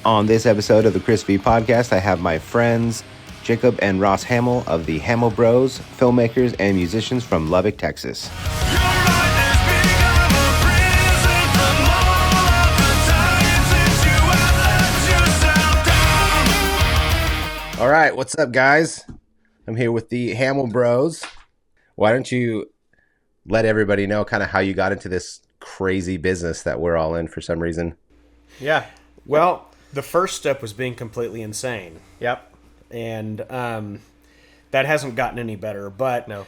On this episode of the Chris V Podcast, I have my friends Jacob and Ross Hamil of the Hamil Bros, filmmakers and musicians from Lubbock, Texas. All right, what's up, guys? I'm here with the Hamil Bros. Why don't you let everybody know kind of how you got into this crazy business that we're all in for some reason? Yeah. Well, the first step was being completely insane. Yep. And that hasn't gotten any better. But No.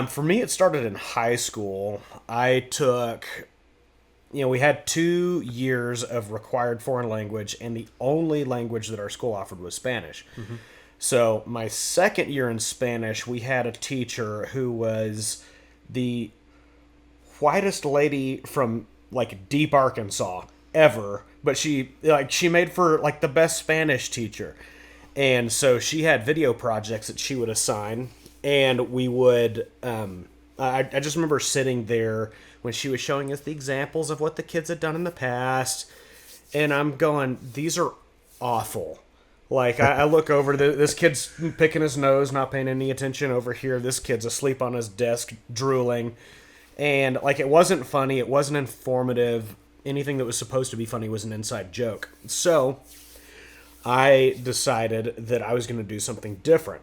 For me, it started in high school. I took, we had 2 years of required foreign language, and the only language that our school offered was Spanish. Mm-hmm. So my second year in Spanish, we had a teacher who was the whitest lady from like deep Arkansas ever, but she made for like the best Spanish teacher. And so she had video projects that she would assign, and we would I just remember sitting there when she was showing us the examples of what the kids had done in the past, and I'm going, these are awful. Like, I look over, this kid's picking his nose, not paying any attention over here. This kid's asleep on his desk, drooling. And, like, it wasn't funny. It wasn't informative. Anything that was supposed to be funny was an inside joke. So, I decided that I was going to do something different.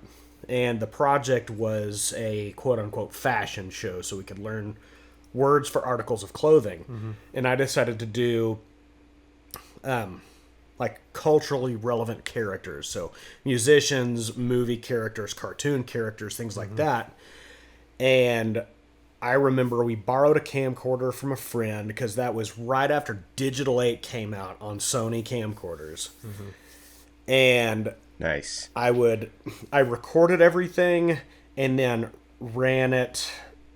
And the project was a quote-unquote fashion show, so we could learn words for articles of clothing. Mm-hmm. And I decided to do like culturally relevant characters, so musicians, movie characters, cartoon characters, things like that. And I remember we borrowed a camcorder from a friend because that was right after Digital 8 came out on Sony camcorders. Mm-hmm. And nice. I recorded everything and then ran it.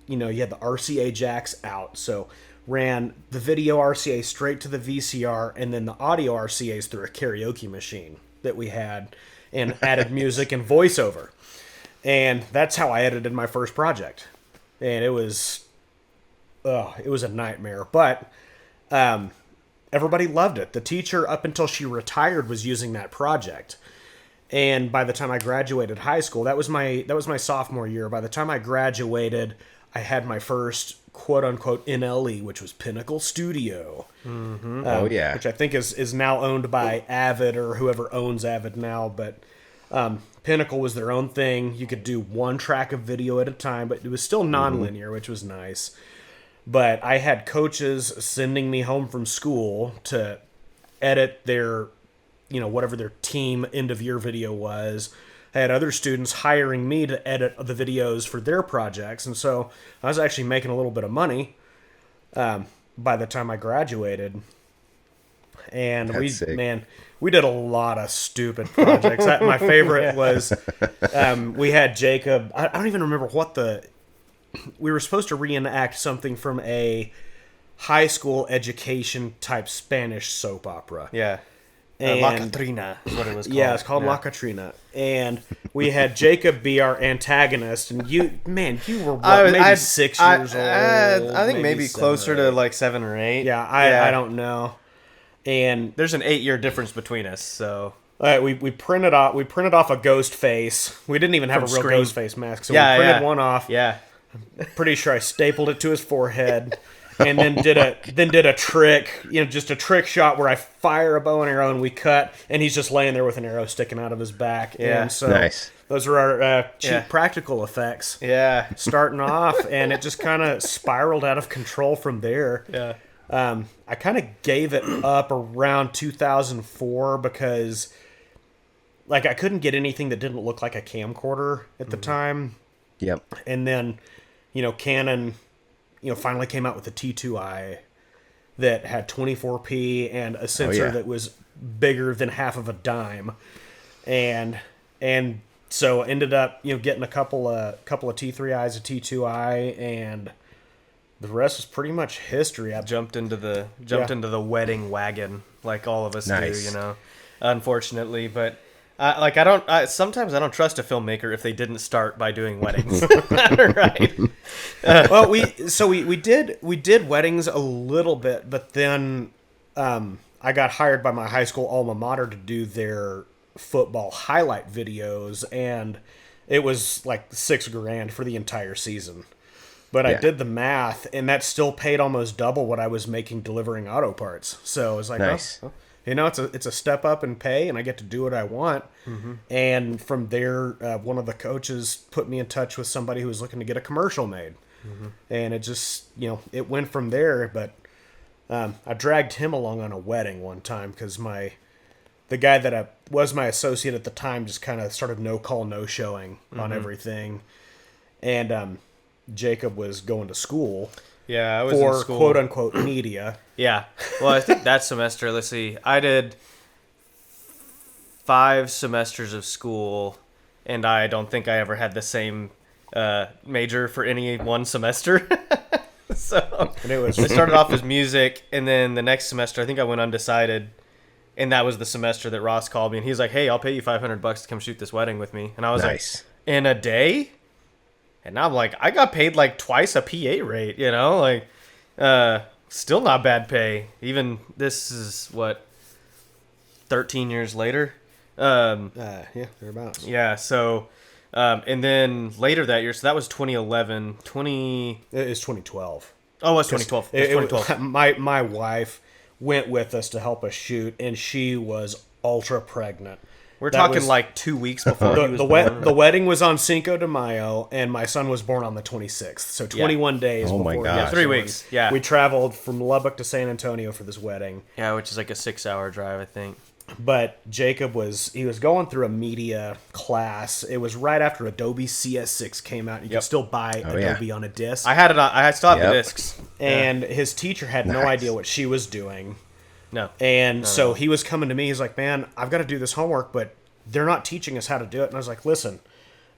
You had the RCA jacks out, so ran the video RCA straight to the VCR and then the audio RCAs through a karaoke machine that we had, and added music and voiceover. And that's how I edited my first project. And it was a nightmare. But everybody loved it. The teacher, up until she retired, was using that project. And by the time I graduated high school, that was my sophomore year. By the time I graduated, I had my first quote-unquote NLE, which was Pinnacle Studio. Mm-hmm. Which I think is now owned by Avid or whoever owns Avid now. But Pinnacle was their own thing. You could do one track of video at a time, but it was still non-linear, which was nice. But I had coaches sending me home from school to edit their, whatever their team end-of-year video was. I had other students hiring me to edit the videos for their projects, and so I was actually making a little bit of money by the time I graduated. And we did a lot of stupid projects. My favorite was we had Jacob. I don't even remember we were supposed to reenact something from a high school education type Spanish soap opera. Yeah. La Catrina is what it was called. Yeah, it's called La Catrina. And we had Jacob be our antagonist. And you were maybe 6 years old. I think maybe closer to like 7 or 8. Yeah, I don't know. And there's an 8-year difference between us, so... we printed off a ghost face. We didn't even have a real ghost face mask, so we printed one off. Yeah. I'm pretty sure I stapled it to his forehead. And then did a trick, just a trick shot where I fire a bow and arrow and we cut, and he's just laying there with an arrow sticking out of his back. Yeah, and so nice. Those were our cheap practical effects. Yeah, starting off, and it just kind of spiraled out of control from there. Yeah, I kind of gave it up around 2004 because, like, I couldn't get anything that didn't look like a camcorder at the time. Yep. And then, Canon. Finally came out with a T2i that had 24p and a sensor that was bigger than half of a dime, and so ended up getting a couple of T3i's, a T2i, and the rest is pretty much history. I jumped into the wedding wagon like all of us do, unfortunately, but. Sometimes I don't trust a filmmaker if they didn't start by doing weddings. Right. Well, we did weddings a little bit, but then I got hired by my high school alma mater to do their football highlight videos, and it was like $6,000 for the entire season. But I did the math, and that still paid almost double what I was making delivering auto parts. So it was like, nice. oh, you know, it's a step up in pay, and I get to do what I want. And from there, one of the coaches put me in touch with somebody who was looking to get a commercial made. And it just, you know, it went from there. But I dragged him along on a wedding one time because the guy that was my associate at the time just kind of started no call, no showing on everything. And Jacob was going to school. Yeah, I was for in school. quote unquote media. Yeah. Well, I think that semester, let's see, I did 5 semesters of school, and I don't think I ever had the same major for any one semester. So And it was I started off as music, and then the next semester, I think I went undecided, and that was the semester that Ross called me, and he's like, "Hey, I'll pay you $500 to come shoot this wedding with me." And I was like, "In a day?" And I'm like, I got paid like twice a PA rate, you know, like, still not bad pay. Even this is what, 13 years later. yeah, thereabouts. Yeah. So, and then later that year, so that was 2011, It's 2012. Oh, it was 2012. It was 2012. My wife went with us to help us shoot, and she was ultra pregnant. We're talking like 2 weeks before he was born. The wedding was on Cinco de Mayo, and my son was born on the 26th. So 21 days Oh my before. gosh. Yeah, 3 weeks. Yeah. We traveled from Lubbock to San Antonio for this wedding. Yeah, which is like a 6-hour drive, I think. But Jacob was going through a media class. It was right after Adobe CS6 came out. You could still buy Adobe on a disc. I had it on, I still have the discs. And his teacher had no idea what she was doing. No. And so he was coming to me. He's like, "Man, I've got to do this homework, but they're not teaching us how to do it." And I was like, "Listen,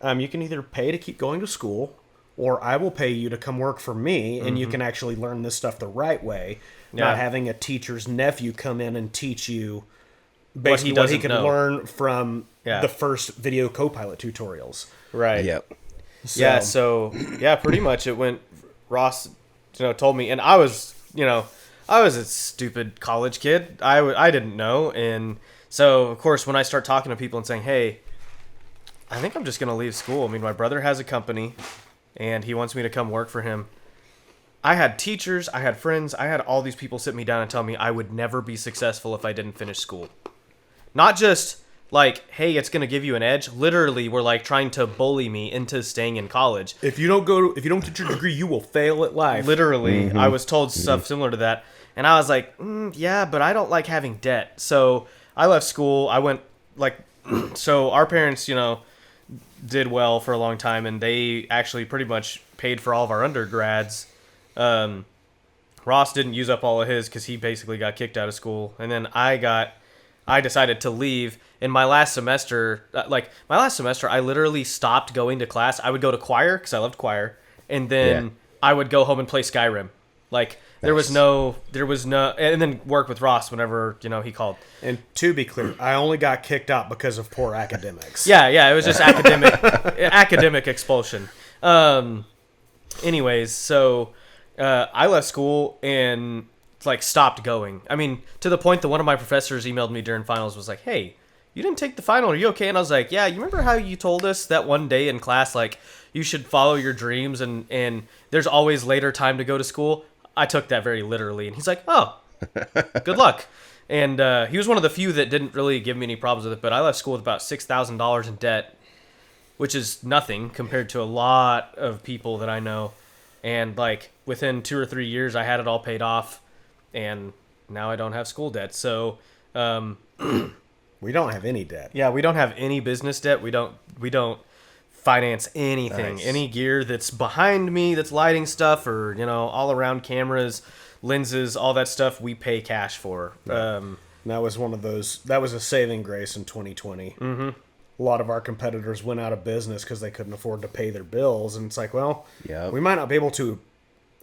you can either pay to keep going to school, or I will pay you to come work for me, and you can actually learn this stuff the right way, not having a teacher's nephew come in and teach you basically what he could learn from the first video Copilot tutorials." Right. Yep. So pretty much it went. Ross, told me, and I was a stupid college kid. I didn't know, and so of course when I start talking to people and saying, "Hey, I think I'm just gonna leave school. I mean, my brother has a company, and he wants me to come work for him." I had teachers, I had friends, I had all these people sit me down and tell me I would never be successful if I didn't finish school. Not just like, "Hey, it's gonna give you an edge." Literally, were like trying to bully me into staying in college. If you don't get your degree, you will fail at life. Literally, I was told stuff similar to that, and I was like, "Yeah, but I don't like having debt." So I left school. I went so our parents, did well for a long time, and they actually pretty much paid for all of our undergrads. Ross didn't use up all of his because he basically got kicked out of school, and then I decided to leave. In my last semester, I literally stopped going to class. I would go to choir because I loved choir, and then I would go home and play Skyrim. There was no, and then work with Ross whenever he called. And to be clear, I only got kicked out because of poor academics. Yeah, it was just academic expulsion. Anyways, so I left school and stopped going. I mean, to the point that one of my professors emailed me during finals, was like, "Hey, you didn't take the final. Are you okay?" And I was like, "Yeah, you remember how you told us that one day in class, you should follow your dreams and there's always later time to go to school?" I took that very literally. And he's like, "Oh, good luck." And he was one of the few that didn't really give me any problems with it. But I left school with about $6,000 in debt, which is nothing compared to a lot of people that I know. And within 2 or 3 years, I had it all paid off. And now I don't have school debt. So we don't have any debt. Yeah, we don't have any business debt. We don't finance anything. Nice. Any gear that's behind me that's lighting stuff, or all around cameras, lenses, all that stuff, we pay cash for. That was one of those. That was a saving grace in 2020. Mm-hmm. A lot of our competitors went out of business because they couldn't afford to pay their bills, and it's like, well, we might not be able to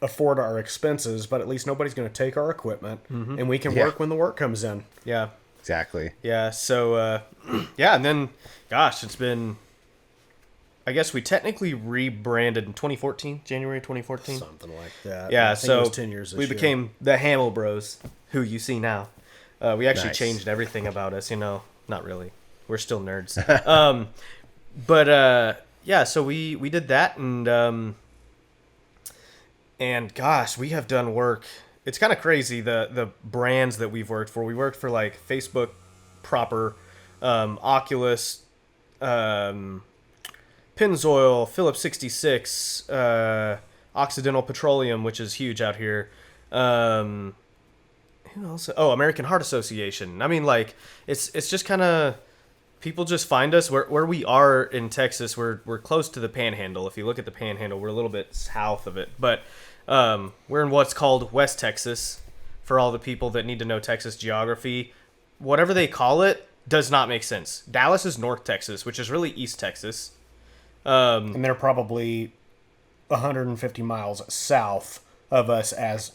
afford our expenses, but at least nobody's going to take our equipment, and we can work when the work comes in. Yeah, exactly. Yeah. So and then, gosh, it's been, I guess we technically rebranded in 2014, January 2014. Something like that. Yeah, I think so it was 10 years this we year. became the Hamil Bros, who you see now. We actually Nice. changed everything about us, not really. We're still nerds. But yeah, so we did that, and gosh, we have done work. It's kind of crazy the brands that we've worked for. We worked for like Facebook proper, Oculus, Pennzoil, Phillips 66, Occidental Petroleum, which is huge out here. Who else? Oh, American Heart Association. I mean, like, it's just kind of, people just find us where we are in Texas. We're close to the Panhandle. If you look at the Panhandle, we're a little bit south of it, but we're in what's called West Texas. For all the people that need to know Texas geography, whatever they call it does not make sense. Dallas is North Texas, which is really East Texas. And they're probably 150 miles south of us as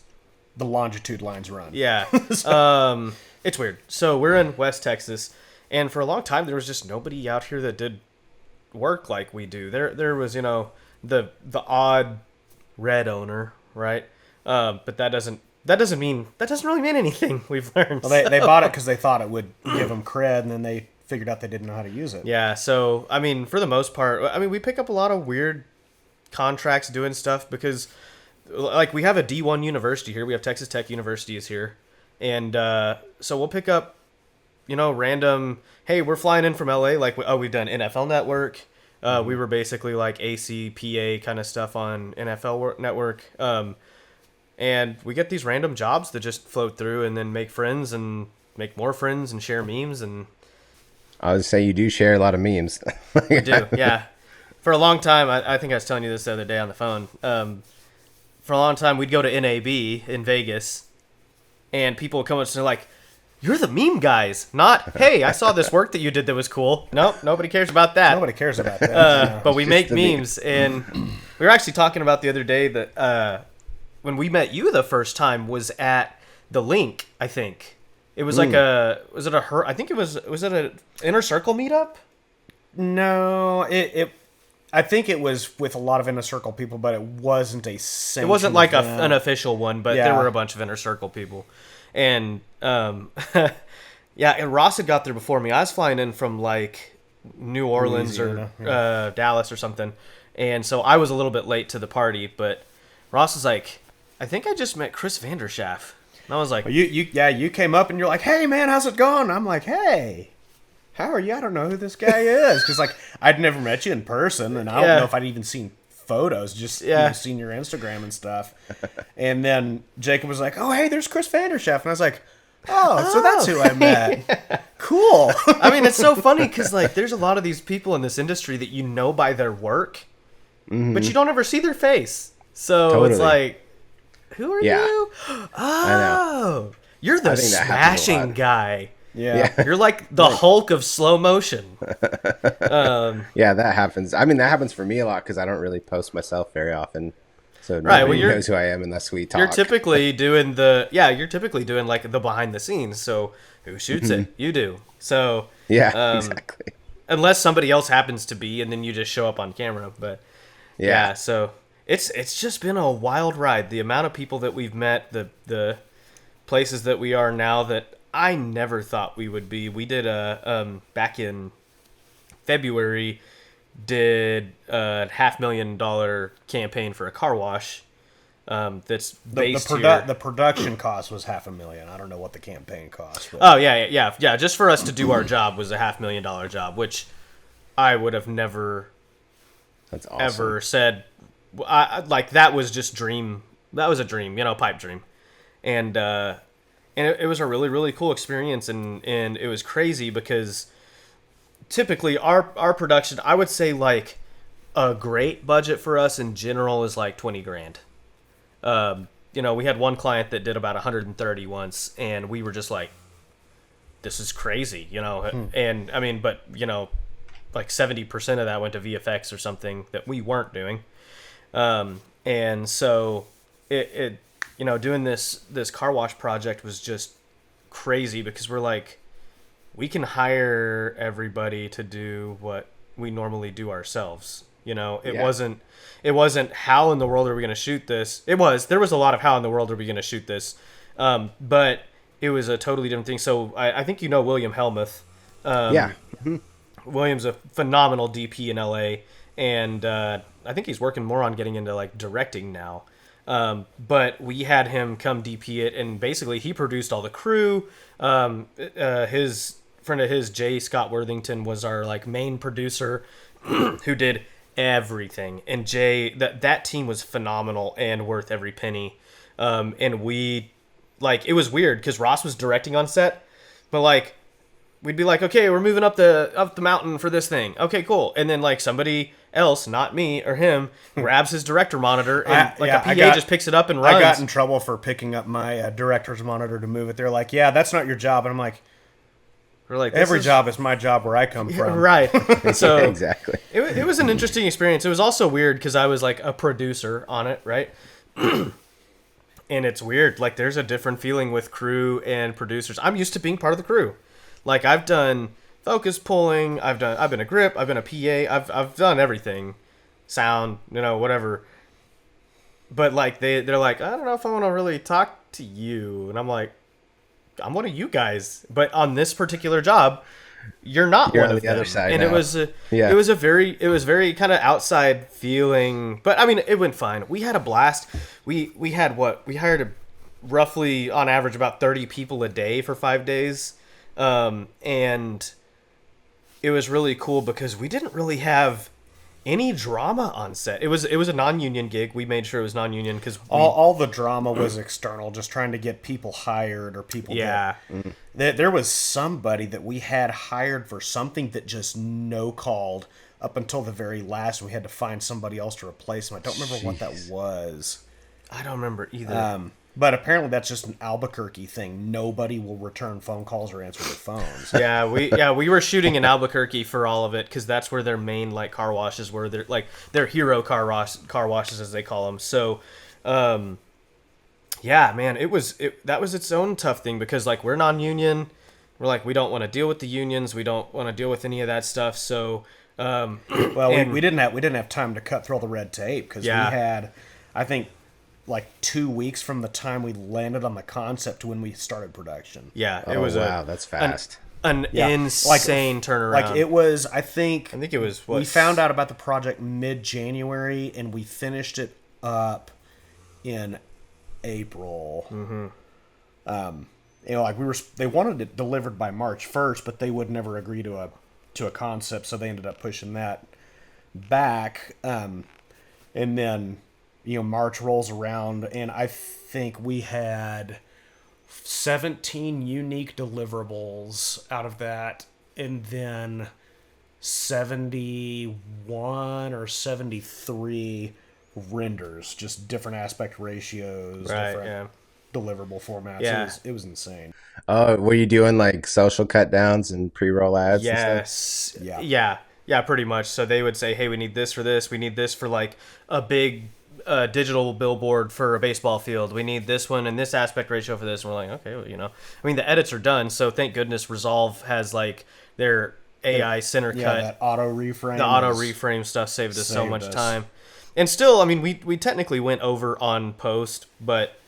the longitude lines run. Yeah. It's weird. So we're in West Texas, and for a long time there was just nobody out here that did work like we do. There was, the odd red owner, right? But that doesn't really mean anything. We've learned. Well, they bought it because they thought it would give them cred, and then they figured out they didn't know how to use it. Yeah, so, I mean, for the most part, we pick up a lot of weird contracts doing stuff because, like, we have a D1 university here. We have Texas Tech University is here. And so we'll pick up, random, hey, we're flying in from LA. Like, we've done NFL Network. We were basically like ACPA kind of stuff on NFL Network. And we get these random jobs that just float through and then make friends and make more friends and share memes. And I would say you do share a lot of memes. we do, yeah. For a long time, I think I was telling you this the other day on the phone. For a long time, we'd go to NAB in Vegas, and people would come up to me like, "You're the meme guys," not, "Hey, I saw this work that you did that was cool." Nope, nobody cares about that. Nobody cares about that. But we make memes, and we were actually talking about the other day that when we met you the first time was at the Link, I think. It was like I think was it an Inner Circle meetup? No, I think it was with a lot of Inner Circle people, but it wasn't a sanctioned It wasn't like event. an official one, but there were a bunch of Inner Circle people. And yeah, and Ross had got there before me. I was flying in from like New Orleans or Dallas or something. And so I was a little bit late to the party, but Ross was like, "I think I just met Chris VanDerschaaf." And I was like, you came up and you're like, "Hey man, how's it going?" I'm like, "Hey, how are you? I don't know who this guy is." Because like I'd never met you in person, and I don't know if I'd even seen photos, just seen your Instagram and stuff. And then Jacob was like, "Oh hey, there's Chris VanDerschaaf," and I was like, "Oh, so that's who I met." Yeah. Cool. I mean, it's so funny because like there's a lot of these people in this industry that you know by their work, but you don't ever see their face. So it's like, who are you? Oh, you're the smashing guy. Yeah. You're like the Hulk of slow motion. Yeah, that happens. I mean, that happens for me a lot because I don't really post myself very often. So nobody knows who I am unless we talk. You're typically doing like the behind the scenes. So who shoots it? You do. So yeah, exactly. Unless somebody else happens to be, and then you just show up on camera. But yeah, so it's just been a wild ride. The amount of people that we've met, the places that we are now that I never thought we would be. We did back in February, did a $500,000 campaign for a car wash. That's based here. The production cost was $500,000. I don't know what the campaign cost. But. Oh yeah. Just for us to do our job was a $500,000 job, which I would have never, that's awesome. ever said. Like that was just dream. That was a dream, pipe dream, and it was a really, really cool experience, and it was crazy because typically our production, I would say like a great budget for us in general is like $20,000. We had one client that did about 130 once, and we were just like, this is crazy, and I mean, but like 70% of that went to VFX or something that we weren't doing. And so it doing this car wash project was just crazy because we're like, we can hire everybody to do what we normally do ourselves. It wasn't how in the world are we going to shoot this? There was a lot of how in the world are we going to shoot this? But it was a totally different thing. So I think you know William Helmuth. Yeah. William's a phenomenal DP in LA, and I think he's working more on getting into like directing now. But we had him come DP it, and basically he produced all the crew. His friend of his, J. Scott Worthington, was our like main producer, who did everything. And Jay, that team was phenomenal and worth every penny. And we, like, it was weird because Ross was directing on set, but like we'd be like, okay, we're moving up the mountain for this thing. Okay, cool. And then like somebody else, not me or him, grabs his director monitor and a PA just picks it up and runs. I got in trouble for picking up my director's monitor to move it. They're like, yeah, that's not your job. And I'm like, we're like, every job is my job where I come from. Right. So Yeah, exactly. It was an interesting experience. It was also weird because I was like a producer on it, right? And it's weird. Like there's a different feeling with crew and producers. I'm used to being part of the crew. Like I've done focus pulling, I've been a grip, I've been a PA, I've done everything, sound, whatever. But like they're like, I don't know if I want to really talk to you, and I'm like, I'm one of you guys. But on this particular job, you're not one on of the them. other side and now. it was very kind of outside feeling. But I mean, it went fine. We had a blast. We hired roughly on average about 30 people a day for 5 days. And it was really cool because we didn't really have any drama on set. It was a non-union gig. We made sure it was non-union because all the drama was external, just trying to get people hired or people. Yeah. There was somebody that we had hired for something that just no called up until the very last. We had to find somebody else to replace him. I don't remember what that was. I don't remember either. But apparently that's just an Albuquerque thing. Nobody will return phone calls or answer their phones. We were shooting in Albuquerque for all of it because that's where their main like car washes were. They're like their hero car washes as they call them. So, man, that was its own tough thing because like we're non-union. We're like we don't want to deal with the unions. We don't want to deal with any of that stuff. So, we didn't have time to cut through all the red tape because we had, I think, like 2 weeks from the time we landed on the concept to when we started production. Yeah, it was that's fast. An insane turnaround. Like it was, I think it was. We found out about the project mid-January and we finished it up in April. They wanted it delivered by March 1st, but they would never agree to a concept, so they ended up pushing that back. And then March rolls around, and I think we had 17 unique deliverables out of that, and then 71 or 73 renders, just different aspect ratios, different deliverable formats. Yeah. It was insane. Oh, were you doing like social cut downs and pre-roll ads? Yes. And stuff? Yeah, pretty much. So they would say, hey, we need this for this. We need this for like a big digital billboard for a baseball field. We need this one and this aspect ratio for this. And we're like, okay, well, I mean, the edits are done. So thank goodness Resolve has like their AI center cut. That auto reframe. The auto reframe stuff saved us so much time. And still, I mean, we technically went over on post, but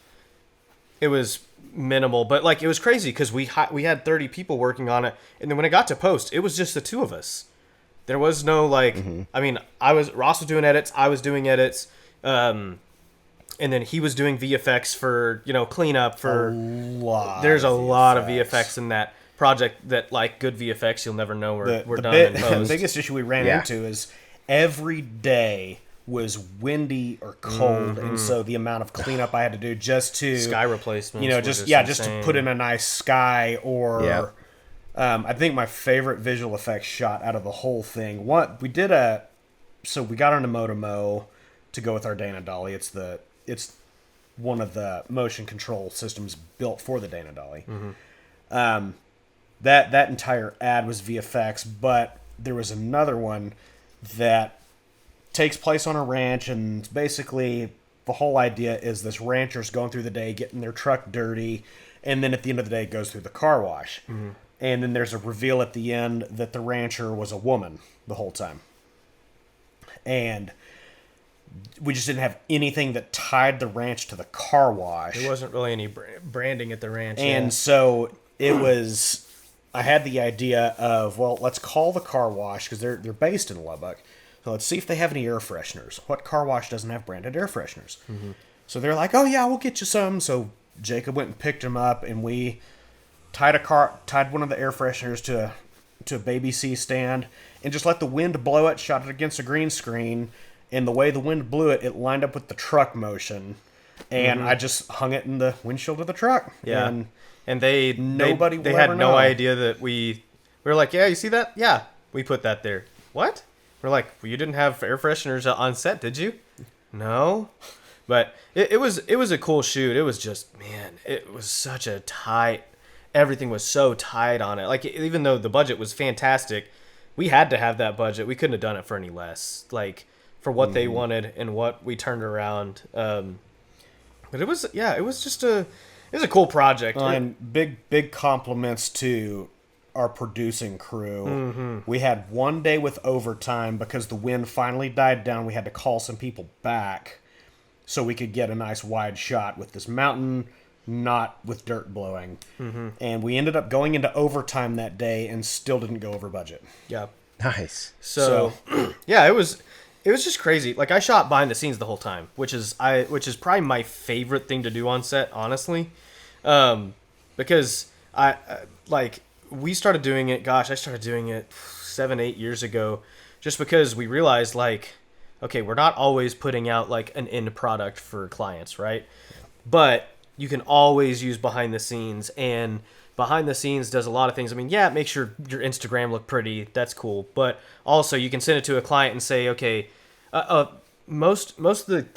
it was minimal. But like, it was crazy because we had 30 people working on it. And then when it got to post, it was just the two of us. There was no like, I mean, Ross was doing edits. I was doing edits. And then he was doing VFX for, cleanup for there's a lot of VFX in that project that like good VFX, you'll never know we're done in post. The biggest issue we ran into is every day was windy or cold, and so the amount of cleanup I had to do just to sky replacements, just to put in a nice sky or I think my favorite visual effects shot out of the whole thing. We got on a Motomo to go with our Dana Dolly. It's one of the motion control systems built for the Dana Dolly. That entire ad was VFX, but there was another one that takes place on a ranch, and basically the whole idea is this rancher's going through the day getting their truck dirty, and then at the end of the day it goes through the car wash. And then there's a reveal at the end that the rancher was a woman the whole time. And we just didn't have anything that tied the ranch to the car wash. There wasn't really any branding at the ranch. And so it was, I had the idea of, well, let's call the car wash, because they're based in Lubbock. So let's see if they have any air fresheners. What car wash doesn't have branded air fresheners? Mm-hmm. So they're like, oh yeah, we'll get you some. So Jacob went and picked them up, and we tied one of the air fresheners to a baby C stand, and just let the wind blow it, shot it against a green screen, and the way the wind blew it, it lined up with the truck motion. And I just hung it in the windshield of the truck. Yeah. And they Nobody had will no know. idea that we were like, yeah, you see that? Yeah, we put that there. What? We're like, well, you didn't have air fresheners on set, did you? No. But it was a cool shoot. It was just, man, it was such a tight, everything was so tight on it. Like, even though the budget was fantastic, we had to have that budget. We couldn't have done it for any less. Like, for what they wanted and what we turned around. But it was just it was a cool project. And big compliments to our producing crew. Mm-hmm. We had one day with overtime because the wind finally died down. We had to call some people back so we could get a nice wide shot with this mountain, not with dirt blowing. Mm-hmm. And we ended up going into overtime that day and still didn't go over budget. Yeah. Nice. So yeah, it was just crazy. Like, I shot behind the scenes the whole time, which is probably my favorite thing to do on set, honestly. Because we started doing it. Gosh, I started doing it 7-8 years ago, just because we realized, like, okay, we're not always putting out like an end product for clients, right? But you can always use behind the scenes, and behind the scenes does a lot of things. I mean, yeah, it makes your Instagram look pretty. That's cool. But also you can send it to a client and say, okay, most of the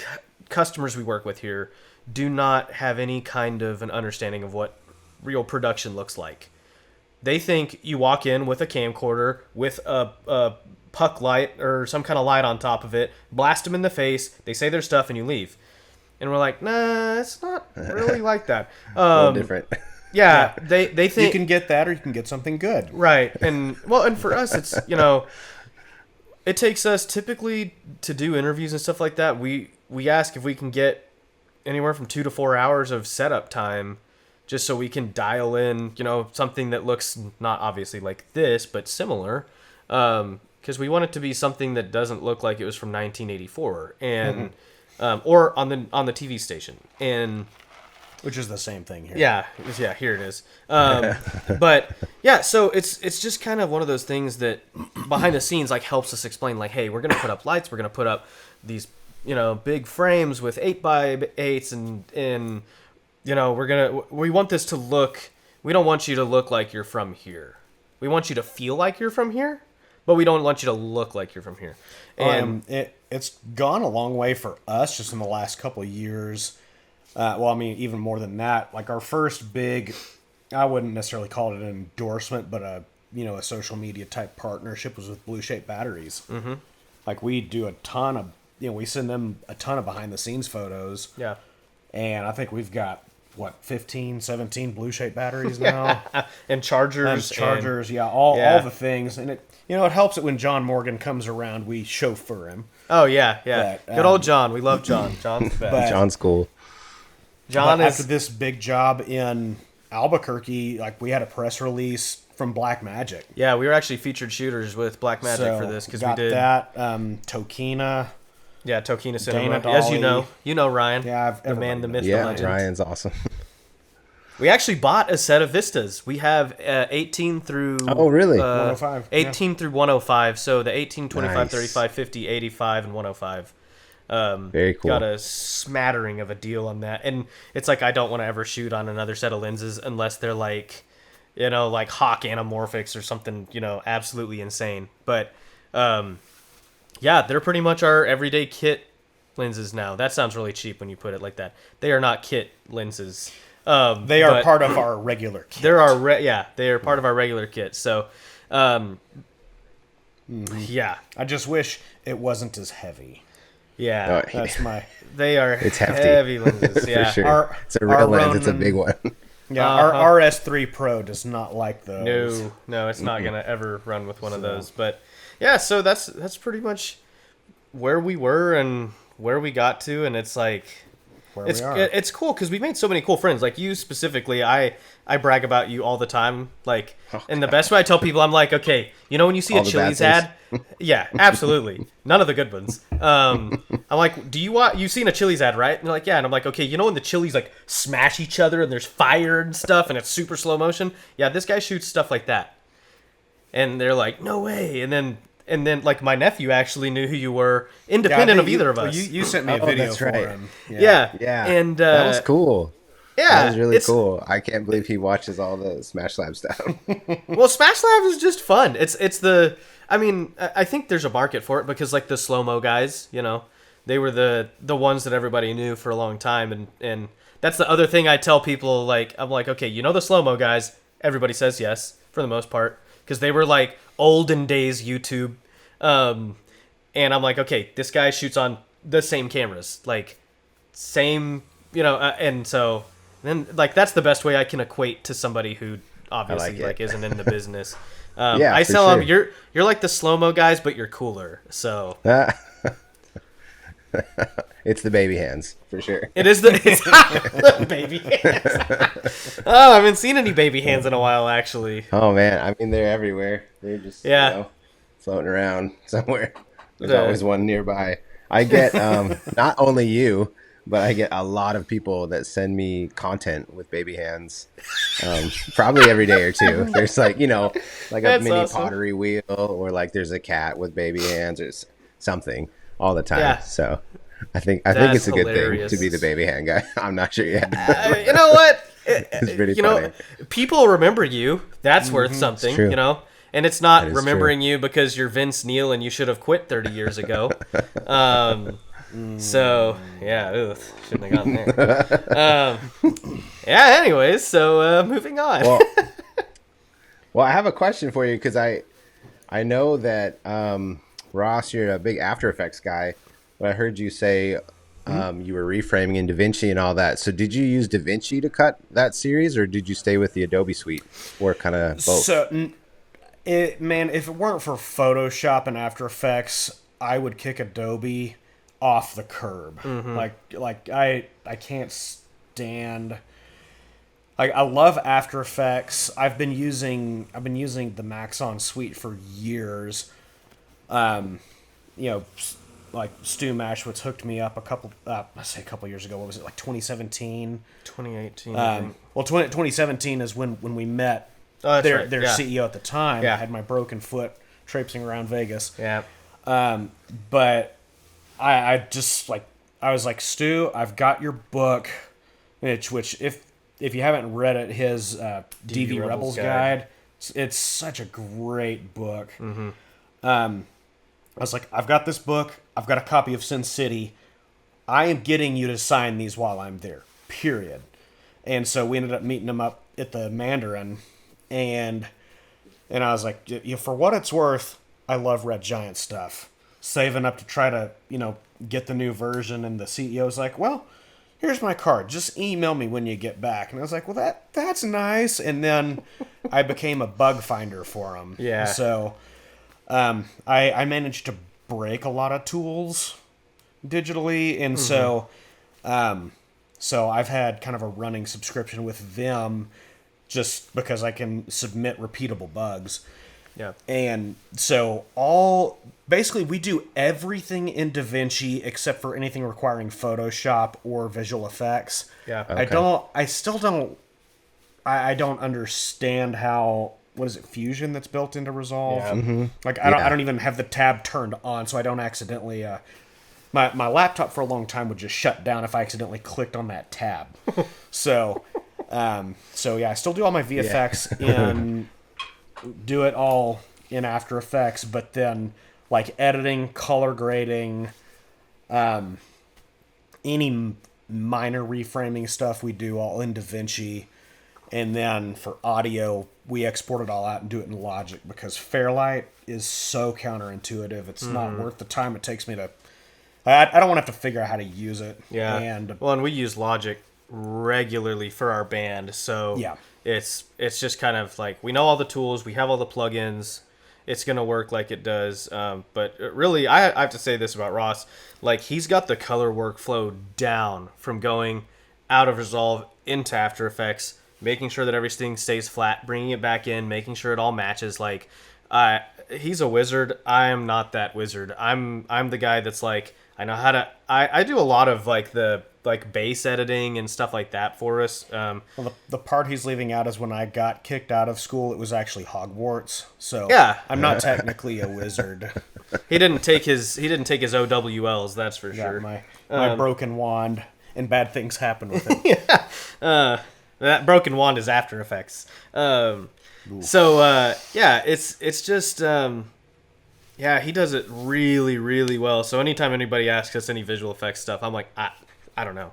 customers we work with here do not have any kind of an understanding of what real production looks like. They think you walk in with a camcorder with a puck light or some kind of light on top of it, blast them in the face, they say their stuff, and you leave. And we're like, nah, it's not really like that. A little different. Yeah, they think you can get that, or you can get something good. Right. And for us, it's, it takes us typically to do interviews and stuff like that. We ask if we can get anywhere from 2 to 4 hours of setup time, just so we can dial in, something that looks not obviously like this, but similar. Because we want it to be something that doesn't look like it was from 1984, and or on the TV station, and which is the same thing here. Yeah, here it is. But yeah, so it's just kind of one of those things that behind the scenes like helps us explain, like, hey, we're gonna put up lights, we're gonna put up these big frames with 8x8s, and we want this to look. We don't want you to look like you're from here. We want you to feel like you're from here, but we don't want you to look like you're from here. And it's gone a long way for us just in the last couple of years. Well, I mean, even more than that. Like, our first big, I wouldn't necessarily call it an endorsement, but a social media type partnership was with Blue Shape Batteries. Mm-hmm. Like, we do a ton of, we send them a ton of behind the scenes photos. Yeah. And I think we've got, 15, 17 Blue Shape batteries now? And chargers. All the things. And it helps it when John Morgan comes around, we chauffeur him. Oh, yeah. But, good old John. We love John. John's the best. John's cool. After this big job in Albuquerque, like, we had a press release from Blackmagic. Yeah, we were actually featured shooters with Blackmagic for this, because we did that. Tokina. Yeah, Tokina Cinema. As you know Ryan. Yeah, the man, the myth, the legend. Yeah, Ryan's awesome. We actually bought a set of Vistas. We have 18 through... Oh, really? 105. 18 through 105. So the 18, 25, Nice. 35, 50, 85, and 105. Very cool. Got a smattering of a deal on that. And it's like, I don't want to ever shoot on another set of lenses unless they're like, like Hawk anamorphics or something, absolutely insane. But, yeah, they're pretty much our everyday kit lenses now. That sounds really cheap when you put it like that. They are not kit lenses. They are part of our regular kit. They are part of our regular kit. So, yeah. I just wish it wasn't as heavy. Yeah. Oh, That's my... They are It's hefty. heavy lenses. Yeah. For sure. It's a real lens. It's a big one. Yeah, our RS3 Pro does not like those. No, it's not gonna ever run with one of those. But yeah, so that's pretty much where we were and where we got to, and it's like it's cool because we made so many cool friends. Like you specifically, I brag about you all the time. Like, and the best way I tell people, I'm like, okay, when you see All a the Chili's bad ad, yeah, absolutely, none of the good ones. I'm like, you've seen a Chili's ad, right? And they're like, yeah, and I'm like, okay, when the Chili's like smash each other and there's fire and stuff and it's super slow motion, yeah, this guy shoots stuff like that. And they're like, no way. And then like my nephew actually knew who you were, independent of either of us. You sent me a video for him. Yeah. And that was cool. Yeah, that was really cool. I can't believe he watches all the Smash Lab stuff. Well, Smash Lab is just fun. I think there's a market for it because like the slow-mo guys, they were the ones that everybody knew for a long time, and that's the other thing I tell people. Like, I'm like, okay, the slow-mo guys, everybody says yes for the most part because they were like olden days YouTube, and I'm like, okay, this guy shoots on the same cameras, like same, and so then like that's the best way I can equate to somebody who obviously like isn't in the business. I tell them you're like the slow-mo guys, but you're cooler. So it's the baby hands for sure. It is the baby hands. Oh, I haven't seen any baby hands in a while, actually. Oh man, I mean they're everywhere. They're just floating around somewhere. There's always one nearby. I get not only you, but I get a lot of people that send me content with baby hands, probably every day or two. There's like like a mini pottery wheel, or like there's a cat with baby hands, or something all the time. Yeah. So I think it's a good thing to be the baby hand guy. I'm not sure yet. You know what? It's pretty funny. People remember you. That's worth something. And it's not remembering you because you're Vince Neil and you should have quit 30 years ago. So yeah, shouldn't have gone there. Anyways, so moving on. Well, I have a question for you because I know that Ross, you're a big After Effects guy, but I heard you say you were reframing in DaVinci and all that. So did you use DaVinci to cut that series, or did you stay with the Adobe suite, or kind of both? So, if it weren't for Photoshop and After Effects, I would kick Adobe off the curb. Like I can't stand. Like, I love After Effects. I've been using the Maxon suite for years. Like Stu Mashwitz hooked me up a couple years ago. What was it, like 2017? 2018. Well, 2017 is when we met. Oh, their right. Yeah. CEO at the time. Yeah. I had my broken foot traipsing around Vegas. Yeah. But I just like, I was like, Stu, I've got your book, which if you haven't read it, his DV Rebels Guide, it's such a great book. I was like, I've got this book. I've got a copy of Sin City. I am getting you to sign these while I'm there, period. And so we ended up meeting him up at the Mandarin, and I was like, for what it's worth, I love Red Giant stuff. Saving up to try to, get the new version, and the CEO's like, well, here's my card. Just email me when you get back. And I was like, well, that's nice. And then I became a bug finder for him. Yeah. So I managed to break a lot of tools digitally, and so I've had kind of a running subscription with them just because I can submit repeatable bugs. Yeah. And so basically we do everything in DaVinci except for anything requiring Photoshop or visual effects. Yeah. Okay. I don't understand how, what is it, Fusion that's built into Resolve? Yeah. Like I don't even have the tab turned on, so I don't accidentally my laptop for a long time would just shut down if I accidentally clicked on that tab. So yeah, I still do all my VFX in do it all in After Effects, but then like editing, color grading, any minor reframing stuff we do all in DaVinci, and then for audio we export it all out and do it in Logic because Fairlight is so counterintuitive. It's not worth the time it takes me to. I don't want to have to figure out how to use it. Yeah. And we use Logic regularly for our band, so yeah. It's just kind of like we know all the tools, we have all the plugins, it's gonna work like it does. But really, I have to say this about Ross: like he's got the color workflow down from going out of Resolve into After Effects, making sure that everything stays flat, bringing it back in, making sure it all matches. Like, he's a wizard. I am not that wizard. I'm the guy that's like, I know how to. I do a lot of like the bass editing and stuff like that for us. Well, the part he's leaving out is when I got kicked out of school, it was actually Hogwarts. So yeah, I'm not technically a wizard. He didn't take his OWLs, that's for sure. My broken wand, and bad things happen with it. Yeah. That broken wand is After Effects. Yeah, it's just yeah, he does it really, really well. So anytime anybody asks us any visual effects stuff, I'm like, I don't know.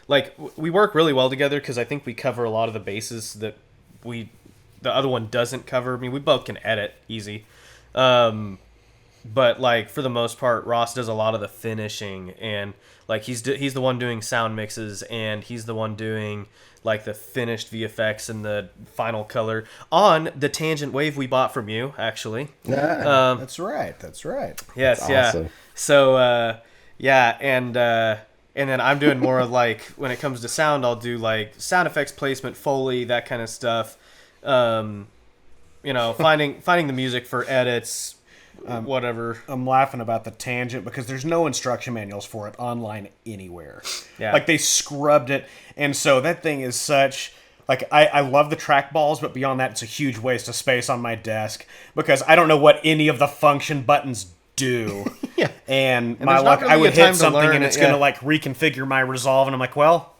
Like, we work really well together because I think we cover a lot of the bases that the other one doesn't cover. I mean, we both can edit easy. But, like, for the most part, Ross does a lot of the finishing. And, like, he's the one doing sound mixes, and he's the one doing, like, the finished VFX and the final color on the tangent wave we bought from you, actually. Yeah, that's right. Yes, That's yeah. awesome. So, yeah, and then I'm doing more of, like, when it comes to sound, I'll do, like, sound effects placement, Foley, that kind of stuff. Finding the music for edits, whatever. I'm laughing about the tangent because there's no instruction manuals for it online anywhere. Yeah. Like, they scrubbed it, and so that thing is such... Like, I love the trackballs, but beyond that, it's a huge waste of space on my desk because I don't know what any of the function buttons do. Yeah. And my there's not luck, really I would a time hit to something learn and it, it's going to, yeah. like, reconfigure my Resolve, and I'm like, well,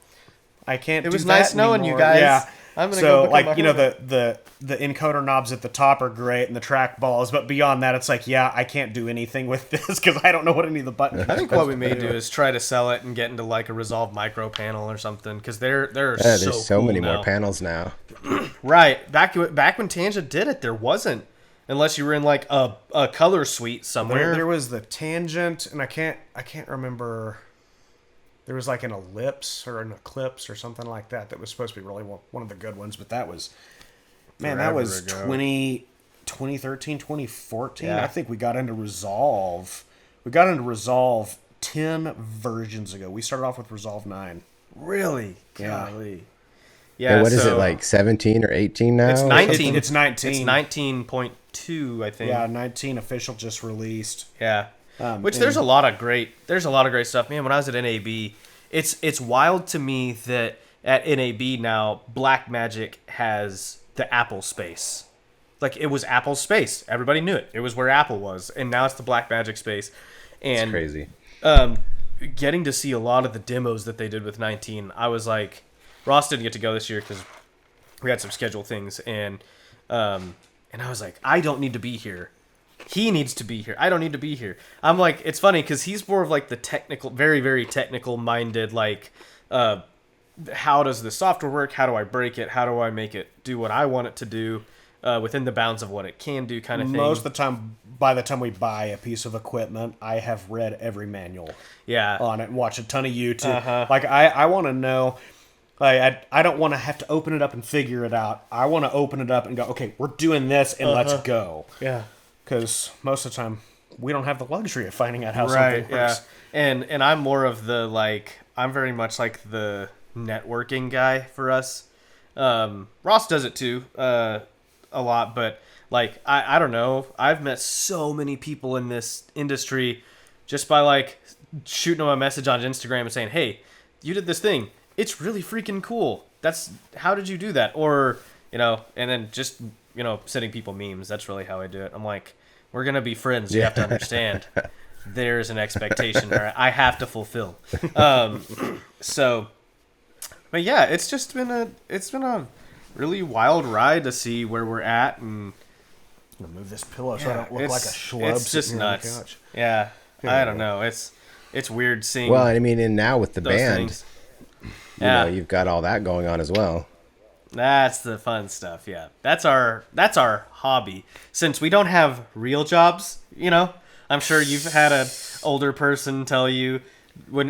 I can't do that It was nice knowing you anymore. guys. Yeah. I'm gonna So, go like, you know, the encoder knobs at the top are great and the trackballs, but beyond that, it's like, yeah, I can't do anything with this because I don't know what any of the buttons I think what we may do is try to sell it and get into, like, a Resolve micro panel or something, because there are There's so cool many now. more panels now. Right. Back when Tangent did it, there wasn't. Unless you were in, like, a color suite somewhere. There was the tangent, and I can't remember. There was like an ellipse or an eclipse or something like that was supposed to be really one of the good ones, but that was, man, that was Forever ago. 2013, 2014. Yeah. I think we got into Resolve. We got into Resolve 10 versions ago. We started off with Resolve 9. Really? Yeah. Golly. Yeah, what is it, like 17 or 18 now? It's 19. It's 19. It's 19.2, I think. Yeah, 19 official just released. Yeah. Which there's a lot of great stuff. Man, when I was at NAB, it's wild to me that at NAB now Blackmagic has the Apple space. Like, it was Apple's space. Everybody knew it. It was where Apple was, and now it's the Blackmagic space. And It's crazy. Getting to see a lot of the demos that they did with 19, I was like, Ross didn't get to go this year because we had some scheduled things, and I was like, I don't need to be here. He needs to be here. I don't need to be here. I'm like, it's funny because he's more of like the technical, very, very technical minded, like, how does the software work? How do I break it? How do I make it do what I want it to do within the bounds of what it can do, kind of thing. Most of the time, by the time we buy a piece of equipment, I have read every manual on it and watched a ton of YouTube. Uh-huh. Like, I want to know... Like, I don't want to have to open it up and figure it out. I want to open it up and go, okay, we're doing this, and let's go. Yeah. Because most of the time, we don't have the luxury of finding out how Right, something works. yeah. And I'm more of the, like, I'm very much like the networking guy for us. Ross does it too, a lot, but, like, I don't know. I've met so many people in this industry just by, like, shooting them a message on Instagram and saying, hey, you did this thing. It's really freaking cool. How did you do that? Or, and then just, sending people memes. That's really how I do it. I'm like, we're going to be friends. You have to understand. There's an expectation I have to fulfill. But yeah, it's been a really wild ride to see where we're at. And I'm going to move this pillow so I don't look like a schlub. It's just sitting here on the nuts. couch. Yeah. I don't know. It's weird seeing Well, I mean, and now with the those band, things. you've got all that going on as well. That's the fun stuff, yeah. That's our hobby. Since we don't have real jobs, I'm sure you've had an older person tell you,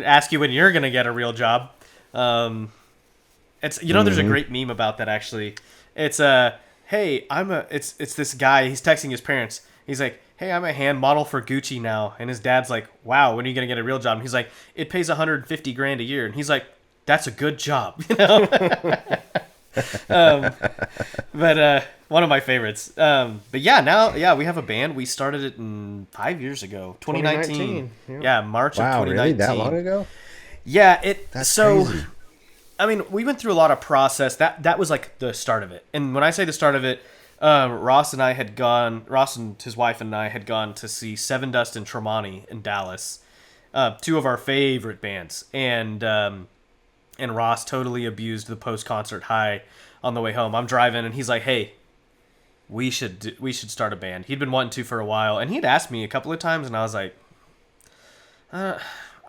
ask you when you're gonna get a real job. There's a great meme about that actually. It's hey, it's this guy. He's texting his parents. He's like, hey, I'm a hand model for Gucci now. And his dad's like, wow, when are you going to get a real job? And he's like, it pays $150,000 a year. And he's like, that's a good job, you know? But one of my favorites. But yeah, now, yeah, we have a band. We started it 5 years ago, 2019. Yeah, March of 2019. Wow, really? That long ago? Yeah, That's crazy. I mean, we went through a lot of process. That was like the start of it. And when I say the start of it, Ross and his wife and I had gone to see Seven Dust and Tremonti in Dallas, two of our favorite bands. And Ross totally abused the post-concert high on the way home. I'm driving, and he's like, hey, we should start a band. He'd been wanting to for a while, and he'd asked me a couple of times, and I was like, I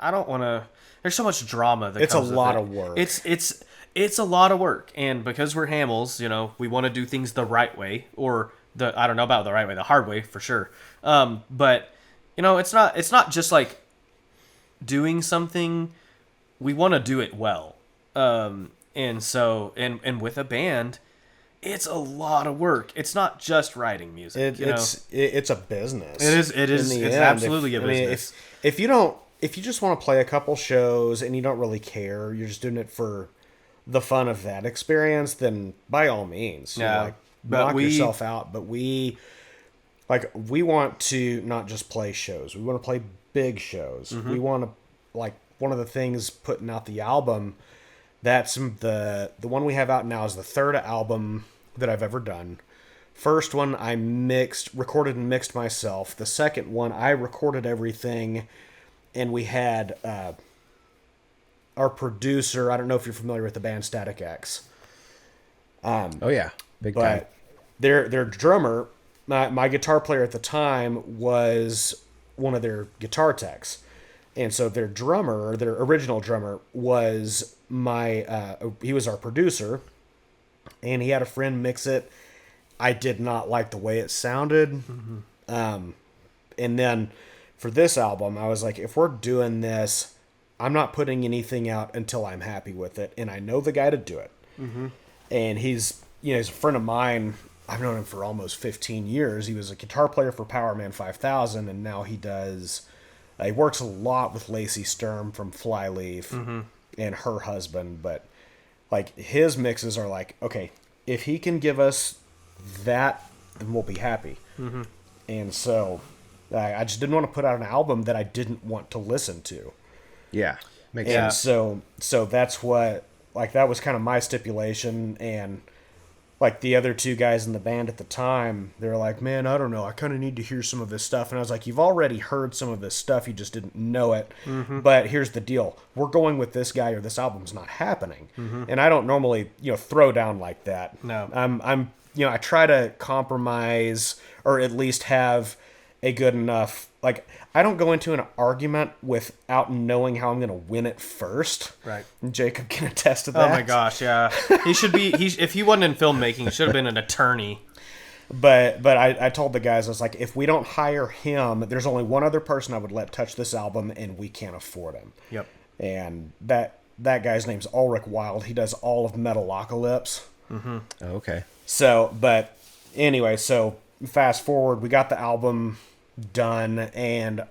don't want to. There's so much drama that it's comes a with lot it. of work. It's a lot of work, and because we're Hamils, you know, we want to do things the right way, or I don't know about the right way, the hard way for sure. But you know, it's not just like doing something. We want to do it well, and so and with a band, it's a lot of work. It's not just writing music. It's a business. It is. It's absolutely a business. If you just want to play a couple shows and you don't really care, you're just doing it for the fun of that experience, then by all means, knock yourself out. But we want to not just play shows. We want to play big shows. Mm-hmm. We want to, one of the things putting out the album, that's the one we have out now is the third album that I've ever done. First one I recorded and mixed myself. The second one I recorded everything, and we had our producer. I don't know if you're familiar with the band Static X. Oh yeah, big time. But their drummer, my guitar player at the time, was one of their guitar techs, and so their original drummer, was he was our producer, and he had a friend mix it. I did not like the way it sounded. Mm-hmm. And then for this album, I was like, if we're doing this, I'm not putting anything out until I'm happy with it. And I know the guy to do it. Mm-hmm. And he's a friend of mine. I've known him for almost 15 years. He was a guitar player for Powerman 5000. And now he works a lot with Lacey Sturm from Flyleaf mm-hmm. and her husband. But his mixes are okay, if he can give us that, then we'll be happy. Mm-hmm. And so I just didn't want to put out an album that I didn't want to listen to. Yeah, makes sense. And so that's what, that was kind of my stipulation. And the other two guys in the band at the time, they were like, man, I don't know, I kind of need to hear some of this stuff. And I was like, you've already heard some of this stuff, you just didn't know it. Mm-hmm. But here's the deal, we're going with this guy or this album's not happening. Mm-hmm. And I don't normally throw down like that. No. I'm I try to compromise, or at least have a good enough, I don't go into an argument without knowing how I'm going to win it first. Right. And Jacob can attest to that. Oh my gosh, yeah. He should be, if he wasn't in filmmaking, he should have been an attorney. But I told the guys, I was like, if we don't hire him, there's only one other person I would let touch this album, and we can't afford him. Yep. And that guy's name's Ulrich Wild. He does all of Metalocalypse. Mm-hmm. Oh, okay. So, but anyway, so fast forward, we got the album done, and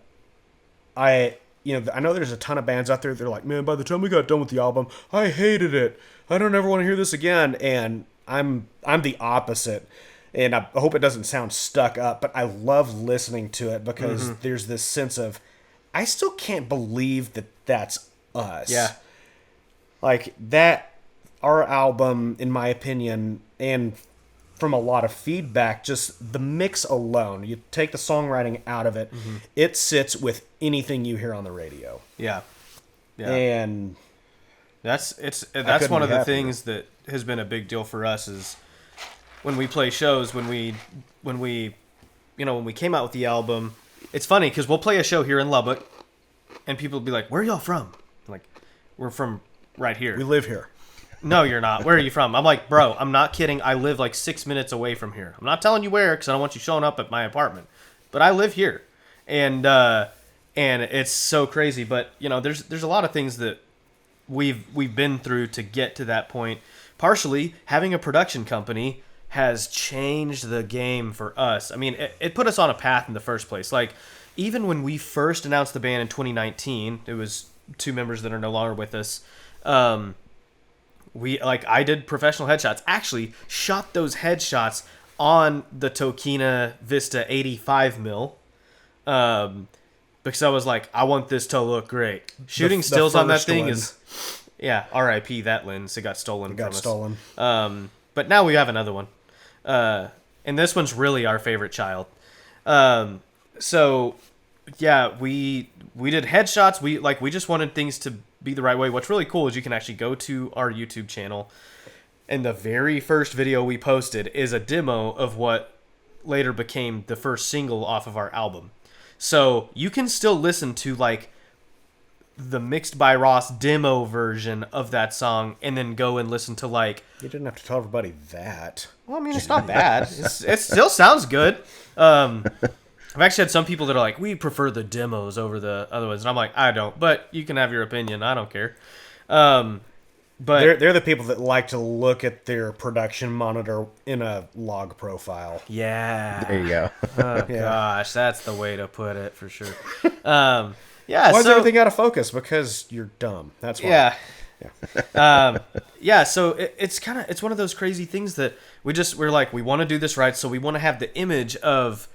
I know there's a ton of bands out there, they're like, man, by the time we got done with the album, I hated it. I don't ever want to hear this again. And I'm the opposite. And I hope it doesn't sound stuck up, but I love listening to it because mm-hmm. there's this sense of, I still can't believe that that's us. Yeah. That, our album, in my opinion, and from a lot of feedback, just the mix alone, you take the songwriting out of it, mm-hmm. it sits with anything you hear on the radio. Yeah. Yeah. And that's one of the things that has been a big deal for us is when we play shows, when we came out with the album, it's funny because we'll play a show here in Lubbock and people will be like, where are y'all from? I'm like, we're from right here. We live here. No, you're not. Where are you from? I'm like, bro, I'm not kidding. I live 6 minutes away from here. I'm not telling you where because I don't want you showing up at my apartment. But I live here. And it's so crazy. But, there's a lot of things that we've been through to get to that point. Partially, having a production company has changed the game for us. I mean, it put us on a path in the first place. Like, even when we first announced the band in 2019, it was 2 members that are no longer with us. I did professional headshots. Actually, shot those headshots on the Tokina Vista 85 mil. Because I was like, I want this to look great. Shooting stills on that thing is, yeah, R.I.P. that lens. It got stolen from us. But now we have another one. And this one's really our favorite child. So yeah, we did headshots. We just wanted things to be the right way. What's really cool is you can actually go to our YouTube channel, and the very first video we posted is a demo of what later became the first single off of our album. So you can still listen to like the Mixed by Ross demo version of that song, and then go and listen to like. You didn't have to tell everybody that. Well, I mean, it's not bad. It still sounds good. I've actually had some people that are like, we prefer the demos over the other ones, and I'm like, I don't. But you can have your opinion. I don't care. But they're the people that like to look at their production monitor in a log profile. Yeah. There you go. Oh, yeah. Gosh, that's the way to put it for sure. Yeah. Why is everything out of focus? Because you're dumb. That's why. Yeah. So it's one of those crazy things that we're like, we want to do this right. So we want to have the image of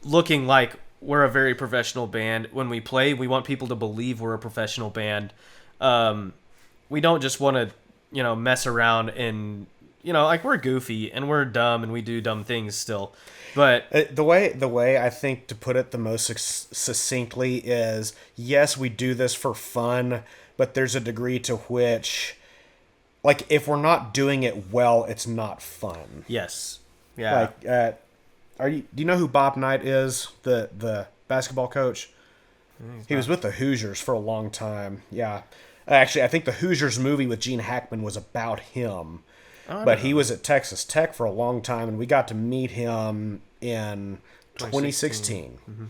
looking like we're a very professional band. When we play, we want people to believe we're a professional band. We don't just want to, mess around and, like we're goofy and we're dumb and we do dumb things still. But the way I think to put it the most succinctly is, yes, we do this for fun, but there's a degree to which, like, if we're not doing it well, it's not fun. Yes. Yeah. Like, do you know who Bob Knight is? The basketball coach? He was with the Hoosiers for a long time. Yeah. Actually, I think the Hoosiers movie with Gene Hackman was about him. But he was at Texas Tech for a long time, and we got to meet him in 2016. Mm-hmm.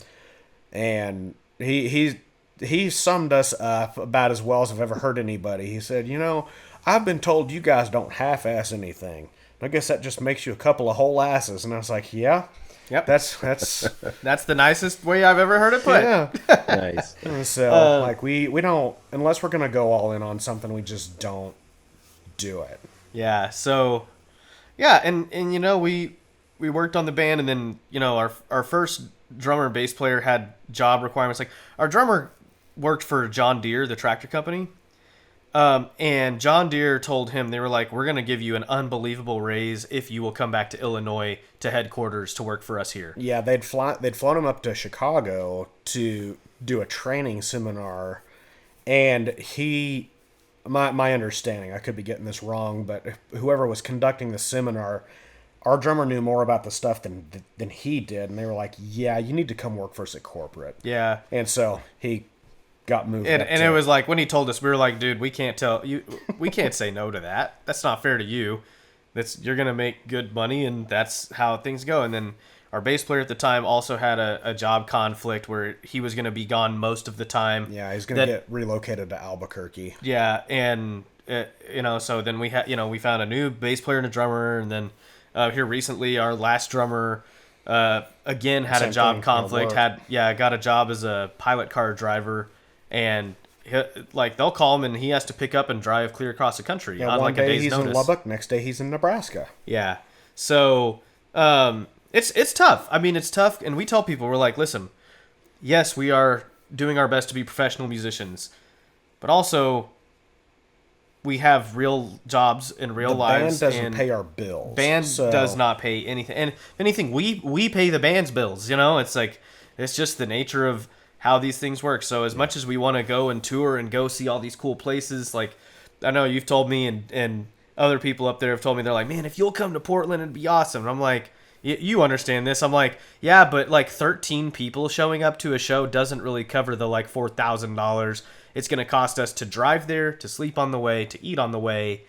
And he summed us up about as well as I've ever heard anybody. He said, I've been told you guys don't half-ass anything. I guess that just makes you a couple of whole asses. And I was like, yeah. Yep. That's that's the nicest way I've ever heard it put. Yeah. Nice. And so, we don't, unless we're going to go all in on something, we just don't do it. Yeah. So, yeah. And we worked on the band, and then, our first drummer and bass player had job requirements. Like, our drummer worked for John Deere, the tractor company. And John Deere told him, they were like, we're going to give you an unbelievable raise if you will come back to Illinois to headquarters to work for us here. Yeah, they'd flown him up to Chicago to do a training seminar. And my understanding, I could be getting this wrong, but whoever was conducting the seminar, our drummer knew more about the stuff than he did. And they were like, yeah, you need to come work for us at corporate. Yeah. And so he got moved. And it was like, when he told us, we were like, dude, we can't say no to that. That's not fair to you. You're going to make good money, and that's how things go. And then our bass player at the time also had a job conflict where he was going to be gone most of the time. Yeah, he's going to get relocated to Albuquerque. Yeah, and so then we we found a new bass player and a drummer, and then here recently our last drummer again had a job conflict. Got a job as a pilot car driver, and they'll call him and he has to pick up and drive clear across the country on one a day day's he's notice. In Lubbock, next day he's in Nebraska. Yeah, so it's tough. I mean, it's tough, and we tell people, we're like, listen, yes, we are doing our best to be professional musicians, but also we have real jobs and real lives. The band doesn't pay our bills. Band does not pay anything, and if anything, we pay the band's bills. It's like, it's just the nature of how these things work. So as much as we want to go and tour and go see all these cool places, like I know you've told me, and other people up there have told me, they're like, man, if you'll come to Portland, it'd be awesome. And I'm like, you understand this? I'm like, yeah, but like 13 people showing up to a show doesn't really cover the like $4,000 it's going to cost us to drive there, to sleep on the way, to eat on the way,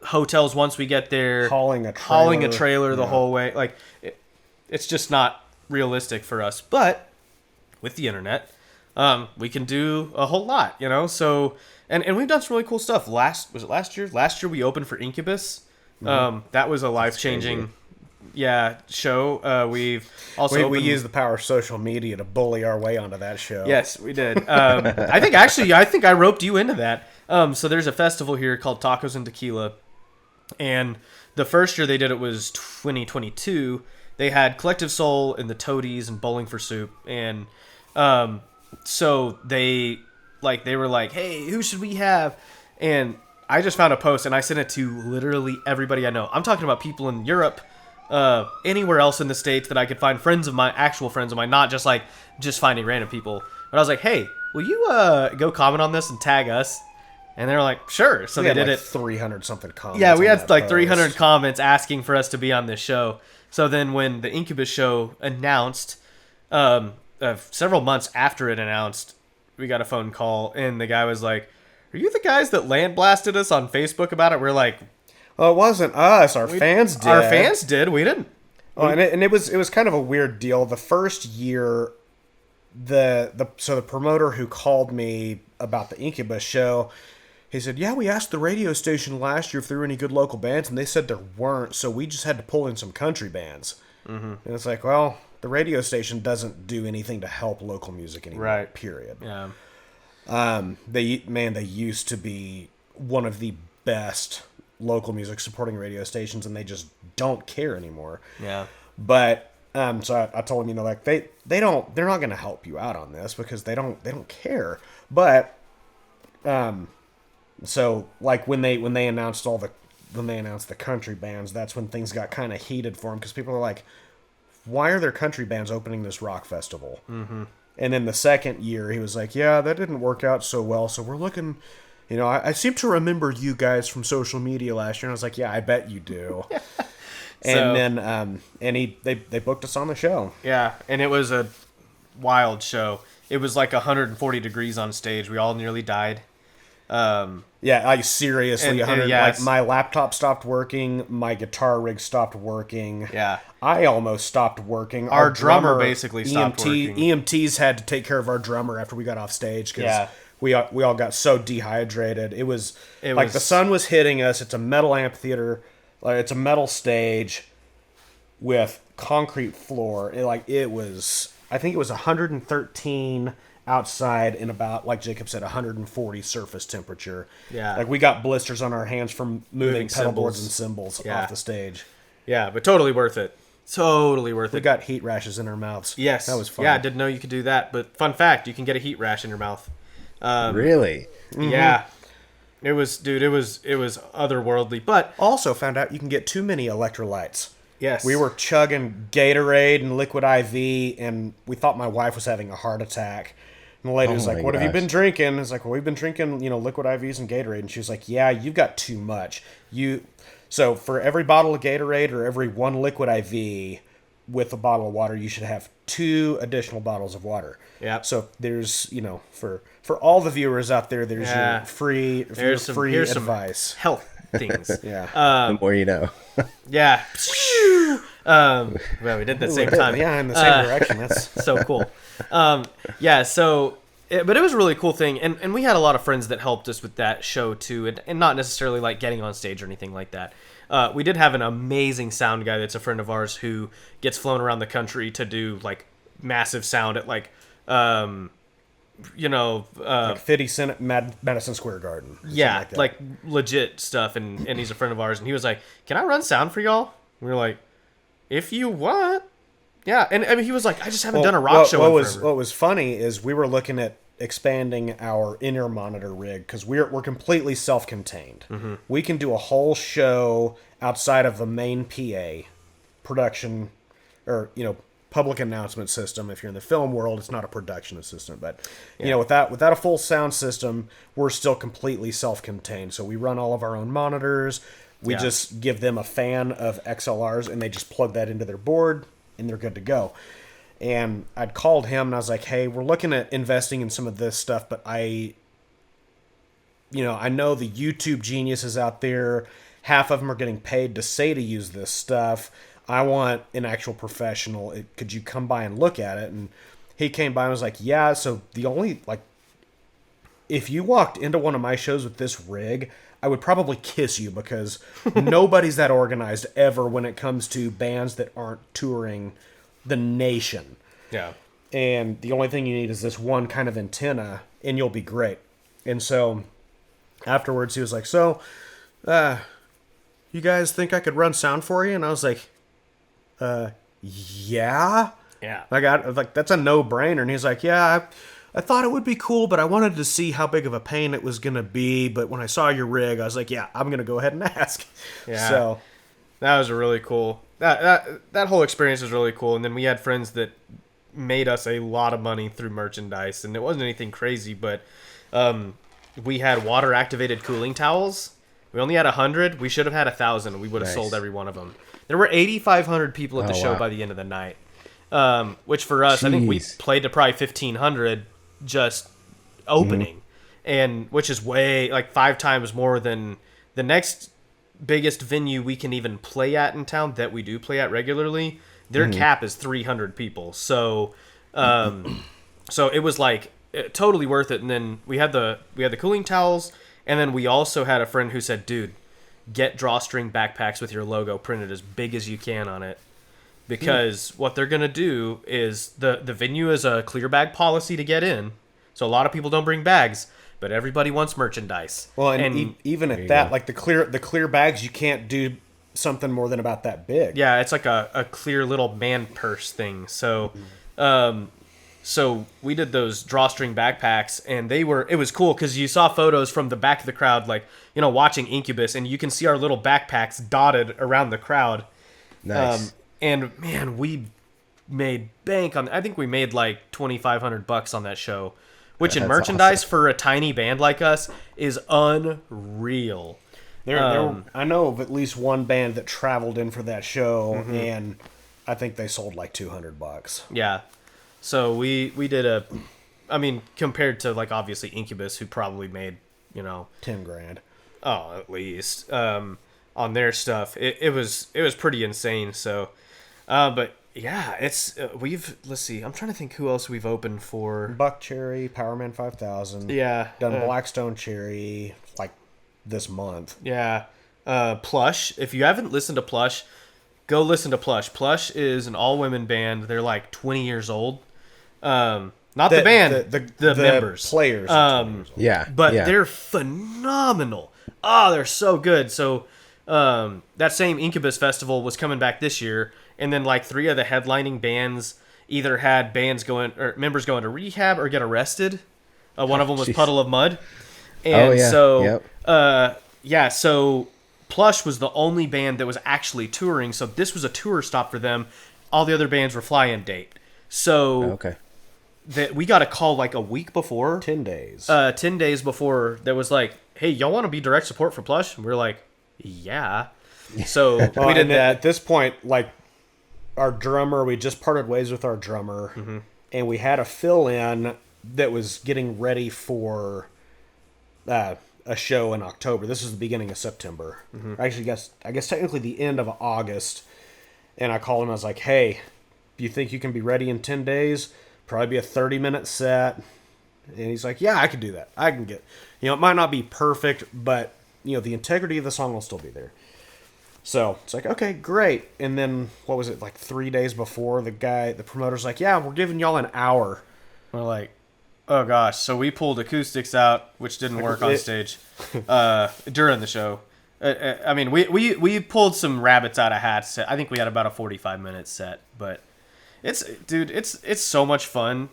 hotels once we get there, hauling a trailer the whole way. Like it's just not realistic for us. But with the internet, we can do a whole lot, So, and we've done some really cool stuff. Last year? Last year we opened for Incubus That was a life-changing show. We've also we used the power of social media to bully our way onto that show. Yes, we did. I think I roped you into that. So there's a festival here called Tacos and Tequila, and the first year they did it was 2022. They had Collective Soul and the Toadies and Bowling for Soup, and so they were like, hey, who should we have? And I just found a post and I sent it to literally everybody I know. I'm talking about people in Europe, anywhere else in the States that I could find, actual friends of mine, not just finding random people. But I was like, hey, will you go comment on this and tag us? And they were like, sure. So they did it. 300 something comments. Yeah, we had 300 comments asking for us to be on this show. So then when the Incubus show announced, several months after it announced, we got a phone call and the guy was like, are you the guys that land blasted us on Facebook about it? We're like, well, it wasn't us. Our fans did. Our fans did. We didn't. And it was kind of a weird deal. The first year, the promoter who called me about the Incubus show, he said, yeah, we asked the radio station last year if there were any good local bands, and they said there weren't, so we just had to pull in some country bands. Mm-hmm. And it's like, well, the radio station doesn't do anything to help local music anymore, right. Period. Yeah. They used to be one of the best local music supporting radio stations, and they just don't care anymore. Yeah. But so I told him, they're not going to help you out on this because they don't care. But so like when they announced the country bands, that's when things got kind of heated for them because people are like, why are there country bands opening this rock festival? Mm-hmm. And then the second year, he was like, yeah, that didn't work out so well. So we're looking, I seem to remember you guys from social media last year. And I was like, yeah, I bet you do. And then they booked us on the show. Yeah, and it was a wild show. It was like 140 degrees on stage. We all nearly died. Seriously, like my laptop stopped working, my guitar rig stopped working. Yeah. I almost stopped working. Our drummer basically stopped working. EMTs had to take care of our drummer after we got off stage because we all got so dehydrated. It was the sun was hitting us. It's a metal amphitheater, it's a metal stage with concrete floor. I think it was 113 outside in about, like Jacob said, 140 surface temperature. Yeah. Like we got blisters on our hands from moving pedal boards and cymbals off the stage. Yeah, but totally worth it. Totally worth it. We got heat rashes in our mouths. Yes. That was fun. Yeah, I didn't know you could do that. But fun fact, you can get a heat rash in your mouth. Really? Mm-hmm. Yeah. It was otherworldly. But also found out you can get too many electrolytes. Yes. We were chugging Gatorade and Liquid IV, and we thought my wife was having a heart attack. And the lady was like, what have you been drinking? It's like, well, we've been drinking, Liquid IVs and Gatorade. And she was like, yeah, you've got too much. So for every bottle of Gatorade or every one Liquid IV with a bottle of water, you should have 2 additional bottles of water. Yeah. So there's, for all the viewers out there, there's your free advice. Health things. Yeah. The more you know. Yeah. Well, we did it at the same time. Yeah, in the same direction. That's so cool. But it was a really cool thing, and we had a lot of friends that helped us with that show too, and not necessarily like getting on stage or anything like that. We did have an amazing sound guy that's a friend of ours who gets flown around the country to do like massive sound at like 50 Cent at Madison Square Garden. Yeah, like legit stuff, and he's a friend of ours, and he was like, "Can I run sound for y'all?" We were like, "If you want." Yeah, and I mean, he was like, "I just haven't done a rock show in forever." What was funny is we were looking at expanding our in-ear monitor rig because we're completely self-contained. Mm-hmm. We can do a whole show outside of the main PA production, or public announcement system. If you're in the film world, it's not a production assistant, but without a full sound system, we're still completely self-contained. So we run all of our own monitors. We just give them a fan of XLRs, and they just plug that into their board, and they're good to go. And I'd called him, and I was like, hey, we're looking at investing in some of this stuff, but I know the YouTube geniuses out there, half of them are getting paid to say to use this stuff. I want an actual professional. Could you come by and look at it? And he came by and was like, yeah, so the only, if you walked into one of my shows with this rig, I would probably kiss you, because nobody's that organized ever when it comes to bands that aren't touring the nation. Yeah. And the only thing you need is this one kind of antenna, and you'll be great. And so afterwards, he was like, so, you guys think I could run sound for you? And I was like, yeah. Yeah. Like, that's a no-brainer. And he's like, yeah, I thought it would be cool, but I wanted to see how big of a pain it was going to be. But when I saw your rig, I was like, yeah, I'm going to go ahead and ask. Yeah. So that was a really cool. That whole experience was really cool. And then we had friends that made us a lot of money through merchandise, and it wasn't anything crazy, but we had water activated cooling towels. We only had 100. We should have had 1,000. We would have sold every one of them. There were 8,500 people at the show by the end of the night, which for us, I think we played to probably 1,500 just opening, and which is way, like, 5 times more than the next biggest venue we can even play at in town that we do play at regularly. Their cap is 300 people. So so it was like totally worth it. And then we had the cooling towels, and then we also had a friend who said, dude, get drawstring backpacks with your logo printed as big as you can on it, because what they're going to do is the venue is a clear bag policy to get in. So a lot of people don't bring bags, but everybody wants merchandise. Well, and even at that, like the clear bags, you can't do something more than about that big. Yeah, it's like a clear little man purse thing. So so we did those drawstring backpacks, and it was cool because you saw photos from the back of the crowd, like, you know, watching Incubus, and you can see our little backpacks dotted around the crowd. Nice. And man, we made bank on. I think we made like $2,500 on that show, which in merchandise for a tiny band like us is unreal. I know of at least one band that traveled in for that show, and I think they sold like $200. Yeah. So we did compared to, like, obviously Incubus, who probably made, you know, 10 grand. Oh, at least on their stuff. It was pretty insane. So, but yeah, let's see. I'm trying to think who else we've opened for. Buck Cherry, Powerman 5000. Yeah. Done Blackstone Cherry like this month. Yeah. Plush. If you haven't listened to Plush, go listen to Plush. Plush is an all-women band. They're like 20 years old. Not the band, the members. Players. But they're phenomenal. Oh, they're so good. So that same Incubus festival was coming back this year, and then like 3 of the headlining bands either had members going to rehab or get arrested. One of them was Puddle of Mud. And so Plush was the only band that was actually touring, so this was a tour stop for them. All the other bands were fly-in date. So we got a call like a week before. 10 days. 10 days before, that was like, hey, y'all want to be direct support for Plush? And we were like, yeah. So we did that. At this point, like, our drummer, we just parted ways with our drummer, and we had a fill-in that was getting ready for a show in October. This is the beginning of September. Actually, I guess technically the end of August. And I called him. I was like, hey, do you think you can be ready in 10 days? Probably be a 30-minute set. And he's like, yeah, I can do that. I can get, it might not be perfect, but, the integrity of the song will still be there. So it's like, okay, great. And then, what was it, like 3 days before, the promoter's like, yeah, we're giving y'all an hour. We're like, oh gosh. So we pulled acoustics out, which didn't work on stage during the show. We pulled some rabbits out of hats. I think we had about a 45-minute set, but it's so much fun.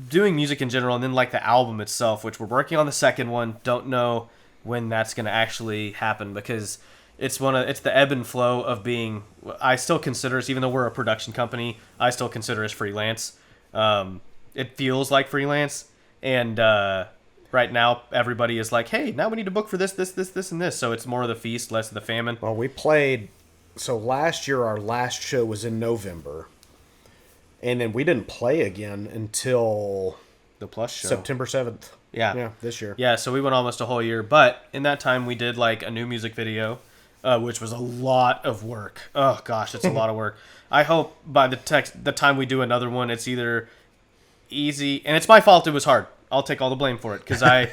Doing music in general, and then like the album itself, which we're working on the second one. Don't know when that's going to actually happen, because it's the ebb and flow of being. I still consider us, even though we're a production company, I still consider us freelance. It feels like freelance, and right now everybody is like, hey, now we need to book for this, and this. So it's more of the feast, less of the famine. Well, we played. So last year, our last show was in November. And then we didn't play again until the Plush show. September 7th. Yeah, this year. Yeah, so we went almost a whole year. But in that time, we did like a new music video, which was a lot of work. Oh, gosh, it's a lot of work. I hope by the time we do another one, it's either easy. And it's my fault it was hard. I'll take all the blame for it because I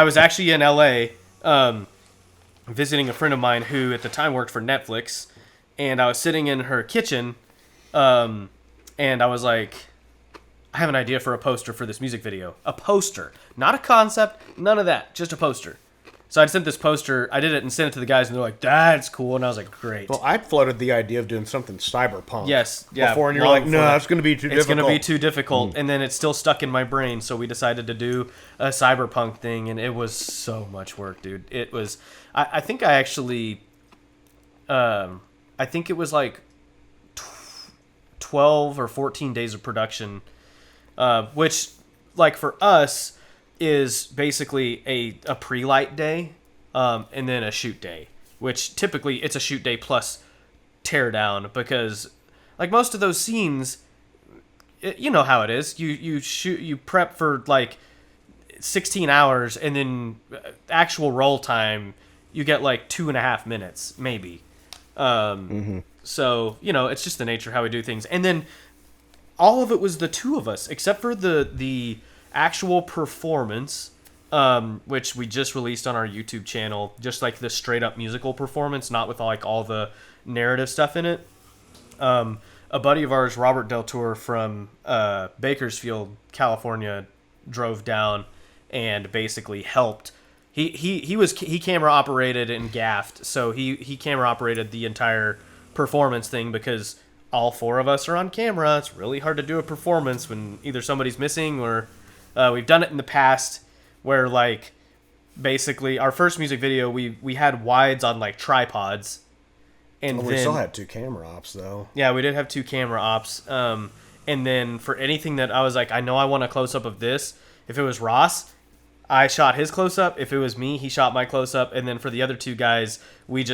was actually in LA visiting a friend of mine who at the time worked for Netflix, and I was sitting in her kitchen, and I was like, I have an idea for a poster for this music video. A poster, not a concept, none of that, just a poster. So I sent this poster, I did it and sent it to the guys, and they're like, that's cool. And I was like, great. Well, I floated the idea of doing something cyberpunk. Yes, yeah. Before, and you're like, no, it's going to be too difficult. It's going to be too difficult. And then it's still stuck in my brain, so we decided to do a cyberpunk thing, and it was so much work, dude. It was, I think I actually, I think it was like 12 or 14 days of production, which, like, for us, is basically a pre-light day, and then a shoot day, which typically it's a shoot day plus tear down, because like most of those scenes, you know how it is. You prep for like 16 hours, and then actual roll time you get like 2.5 minutes maybe. So you know, it's just the nature of how we do things. And then all of it was the two of us, except for the actual performance, which we just released on our YouTube channel, just like the straight up musical performance, not with like all the narrative stuff in it. A buddy of ours, Robert Del Tour from Bakersfield, California, drove down and basically helped. He camera operated and gaffed, so he camera operated the entire performance thing, because all four of us are on camera. It's really hard to do a performance when either somebody's missing or we've done it in the past where, like, basically our first music video, we had wides on like tripods, and we still had 2 camera ops though. Yeah, we did have 2 camera ops. And then for anything that I was like, I know I want a close up of this. If it was Ross, I shot his close up. If it was me, he shot my close up. And then for the other 2 guys, we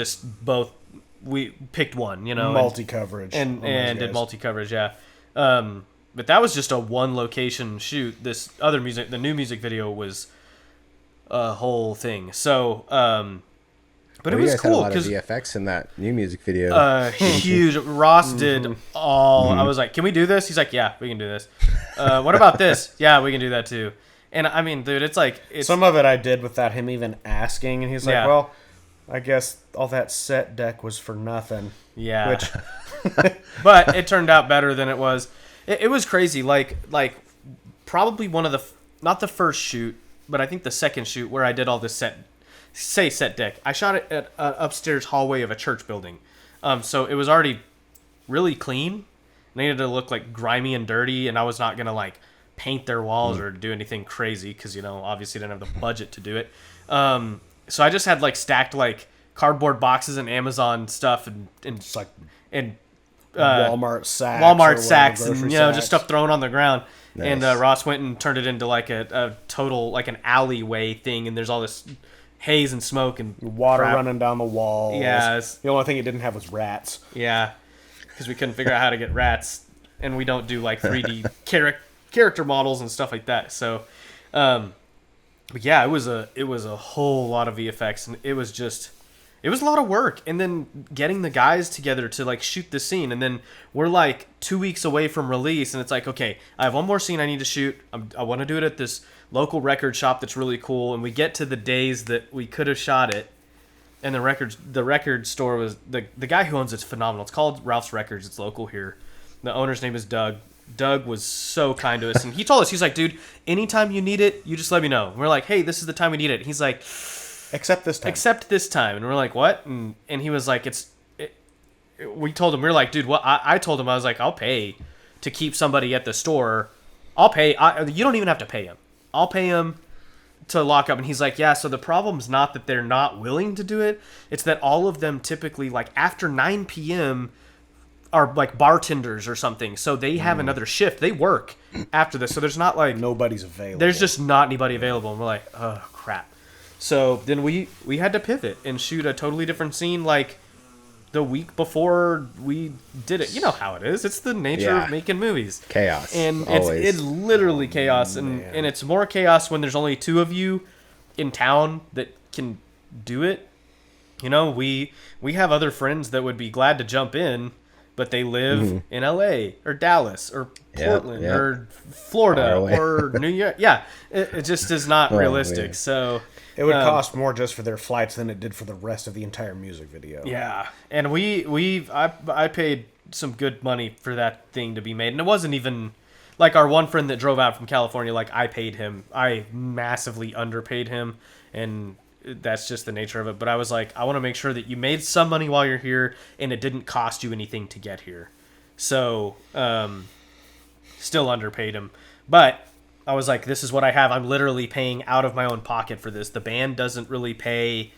picked one, you know, multi coverage and did multi coverage. Yeah. But that was just a one location shoot. This other the new music video was a whole thing. So, but it was cool because VFX in that new music video. Huge. Ross did all. I was like, "Can we do this?" He's like, "Yeah, we can do this." What about this? Yeah, we can do that too. And I mean, dude, it's like some of it I did without him even asking, and he's like, Yeah. "Well, I guess all that set deck was for nothing." Yeah. Which, but it turned out better than it was. It was crazy. Like probably one of the, not the first shoot, but I think the second shoot where I did all this set deck. I shot it at an upstairs hallway of a church building. So it was already really clean. It needed to look like grimy and dirty, and I was not going to like paint their walls or do anything crazy because, you know, obviously didn't have the budget to do it. So I just had like stacked like cardboard boxes and Amazon stuff and it's like and Walmart sacks and, you know, just stuff thrown on the ground. Nice. And Ross went and turned it into like a total, like an alleyway thing, and there's all this haze and smoke and water crap running down the walls. Yeah, the only thing it didn't have was rats. Yeah, because we couldn't figure out how to get rats, and we don't do like 3D character models and stuff like that. So, but yeah, it was a whole lot of VFX, and it was a lot of work. And then getting the guys together to like shoot the scene, and then we're like 2 weeks away from release, and it's like, okay, I have one more scene I need to shoot. I want to do it at this local record shop that's really cool. And we get to the days that we could have shot it, and the record store was the guy who owns it's phenomenal. It's called Ralph's Records. It's local here. The owner's name is Doug. Doug was so kind to us, and he told us, he's like, dude, anytime you need it, you just let me know. And we're like, hey, this is the time we need it. He's like, except this time. And we're like, what? And he was like, we told him, we were like, dude, what? I told him, I was like, I'll pay to keep somebody at the store. I'll pay. You don't even have to pay him. I'll pay him to lock up. And he's like, yeah, so the problem's not that they're not willing to do it. It's that all of them typically, like, after 9 p.m. are like bartenders or something. So they have another shift. They work after this. So there's not like... nobody's available. There's just not anybody available. And we're like, oh, crap. So then we had to pivot and shoot a totally different scene like the week before we did it. You know how it is. It's the nature of making movies. Chaos. And always. it's literally chaos. And it's more chaos when there's only 2 of you in town that can do it. You know, we have other friends that would be glad to jump in, but they live in LA or Dallas or Portland or Florida or New York. Yeah, it just is not realistic. Man. So it would cost more just for their flights than it did for the rest of the entire music video. Yeah, and I paid some good money for that thing to be made, and it wasn't even like our one friend that drove out from California. Like I paid him, I massively underpaid him, and that's just the nature of it. But I was like, I want to make sure that you made some money while you're here, and it didn't cost you anything to get here. So, still underpaid him, but I was like, this is what I have. I'm literally paying out of my own pocket for this. The band doesn't really pay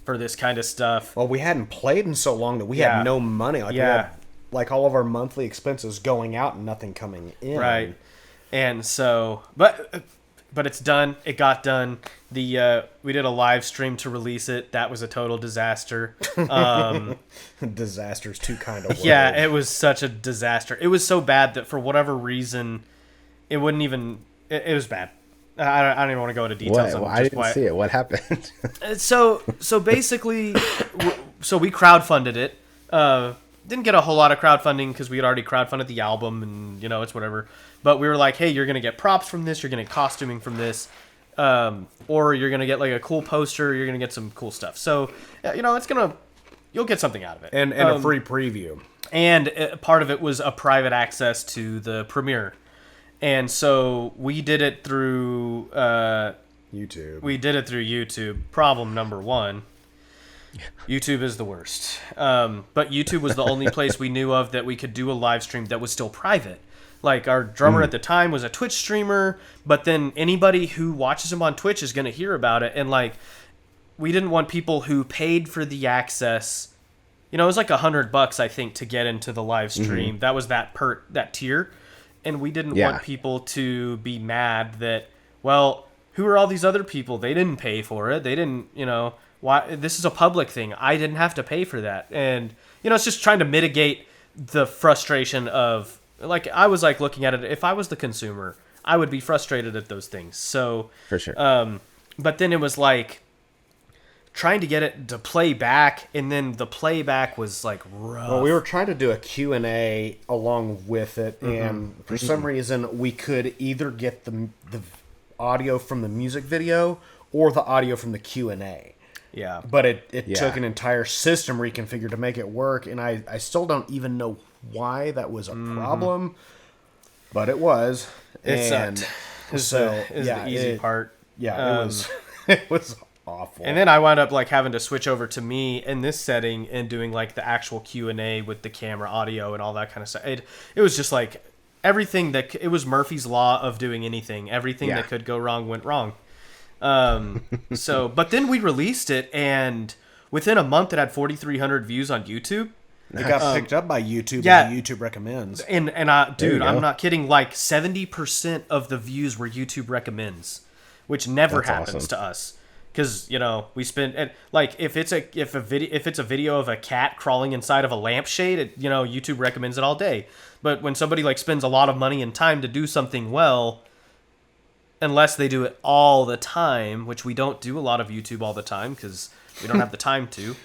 for this kind of stuff. Well, we hadn't played in so long that we had no money. Like, we had, like, all of our monthly expenses going out and nothing coming in. Right. And so, but it's done. It got done. We did a live stream to release it. That was a total disaster. Disaster's too kind of word. Yeah, it was such a disaster. It was so bad that for whatever reason, it wouldn't even. It was bad. I don't even want to go into details. Well, I didn't see it. What happened? So basically, so we crowdfunded it. Didn't get a whole lot of crowdfunding because we had already crowdfunded the album, and it's whatever. But we were like, hey, you're gonna get props from this. You're gonna get costuming from this, or you're gonna get like a cool poster. You're gonna get some cool stuff. So you'll get something out of it, and a free preview. And part of it was a private access to the premiere. And so we did it through YouTube. We did it through YouTube. Problem number one, YouTube is the worst. But YouTube was the only place we knew of that we could do a live stream that was still private. Like our drummer at the time was a Twitch streamer, but then anybody who watches him on Twitch is going to hear about it. And like, we didn't want people who paid for the access. It was like $100, I think, to get into the live stream. That was that tier. And we didn't want people to be mad that, well, who are all these other people? They didn't pay for it. They didn't, why? This is a public thing. I didn't have to pay for that. And, it's just trying to mitigate the frustration of, like, I was like looking at it. If I was the consumer, I would be frustrated at those things. So, for sure. But then it was like trying to get it to play back, and then the playback was like rough. Well, we were trying to do a Q&A along with it, and for some reason we could either get the audio from the music video or the audio from the Q&A. Yeah. But it took an entire system reconfigured to make it work, and I still don't even know why that was a problem, but it was. It sucked. So, the easy part. Yeah, it was awful. And then I wound up like having to switch over to me in this setting and doing like the actual Q&A with the camera audio and all that kind of stuff. It was just like everything it was Murphy's Law of doing anything. Everything that could go wrong went wrong. But then we released it, and within a month it had 4,300 views on YouTube. It got picked up by YouTube. And YouTube recommends. And dude, I'm not kidding. Like 70% of the views were YouTube recommends, which never happens to us. Because we spend like if it's a video of a cat crawling inside of a lampshade, YouTube recommends it all day. But when somebody like spends a lot of money and time to do something well, unless they do it all the time, which we don't do a lot of YouTube all the time because we don't have the time to.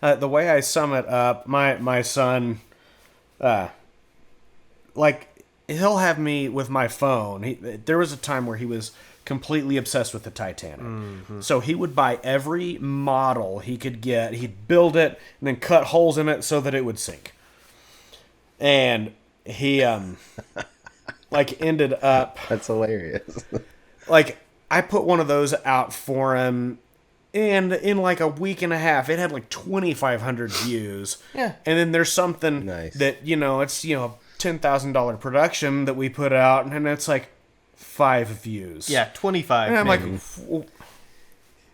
The way I sum it up, my son, like he'll have me with my phone. There was a time where he was completely obsessed with the Titanic. So he would buy every model he could get. He'd build it and then cut holes in it so that it would sink. And he like ended up... That's hilarious. Like, I put one of those out for him, and in like a week and a half, it had like 2,500 views. Yeah. And then there's something that, it's, a $10,000 production that we put out, and it's like 5 views. Yeah, 25. And I'm maybe. like...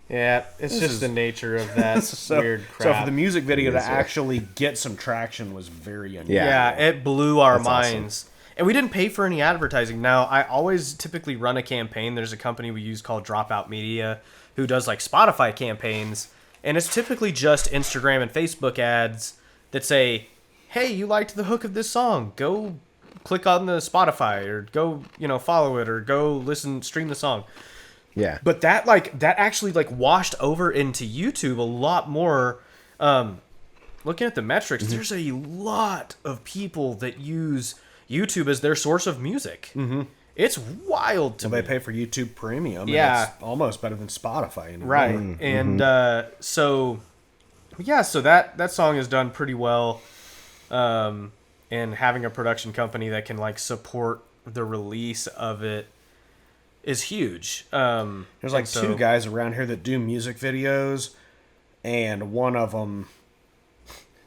Yeah, it's just the nature of that weird crap. So for the music video to actually get some traction was very unusual. Yeah, it blew our That's minds. Awesome. And we didn't pay for any advertising. Now, I always typically run a campaign. There's a company we use called Dropout Media who does like Spotify campaigns. And it's typically just Instagram and Facebook ads that say, hey, you liked the hook of this song. Go click on the Spotify or go, follow it or go stream the song. Yeah. But that actually washed over into YouTube a lot more. looking at the metrics, there's a lot of people that use YouTube as their source of music. It's wild to me. They pay for YouTube Premium. Yeah. And it's almost better than Spotify. Anymore. Right. And so that song is done pretty well. And having a production company that can like support the release of it is huge. There's like two guys around here that do music videos, and one of them,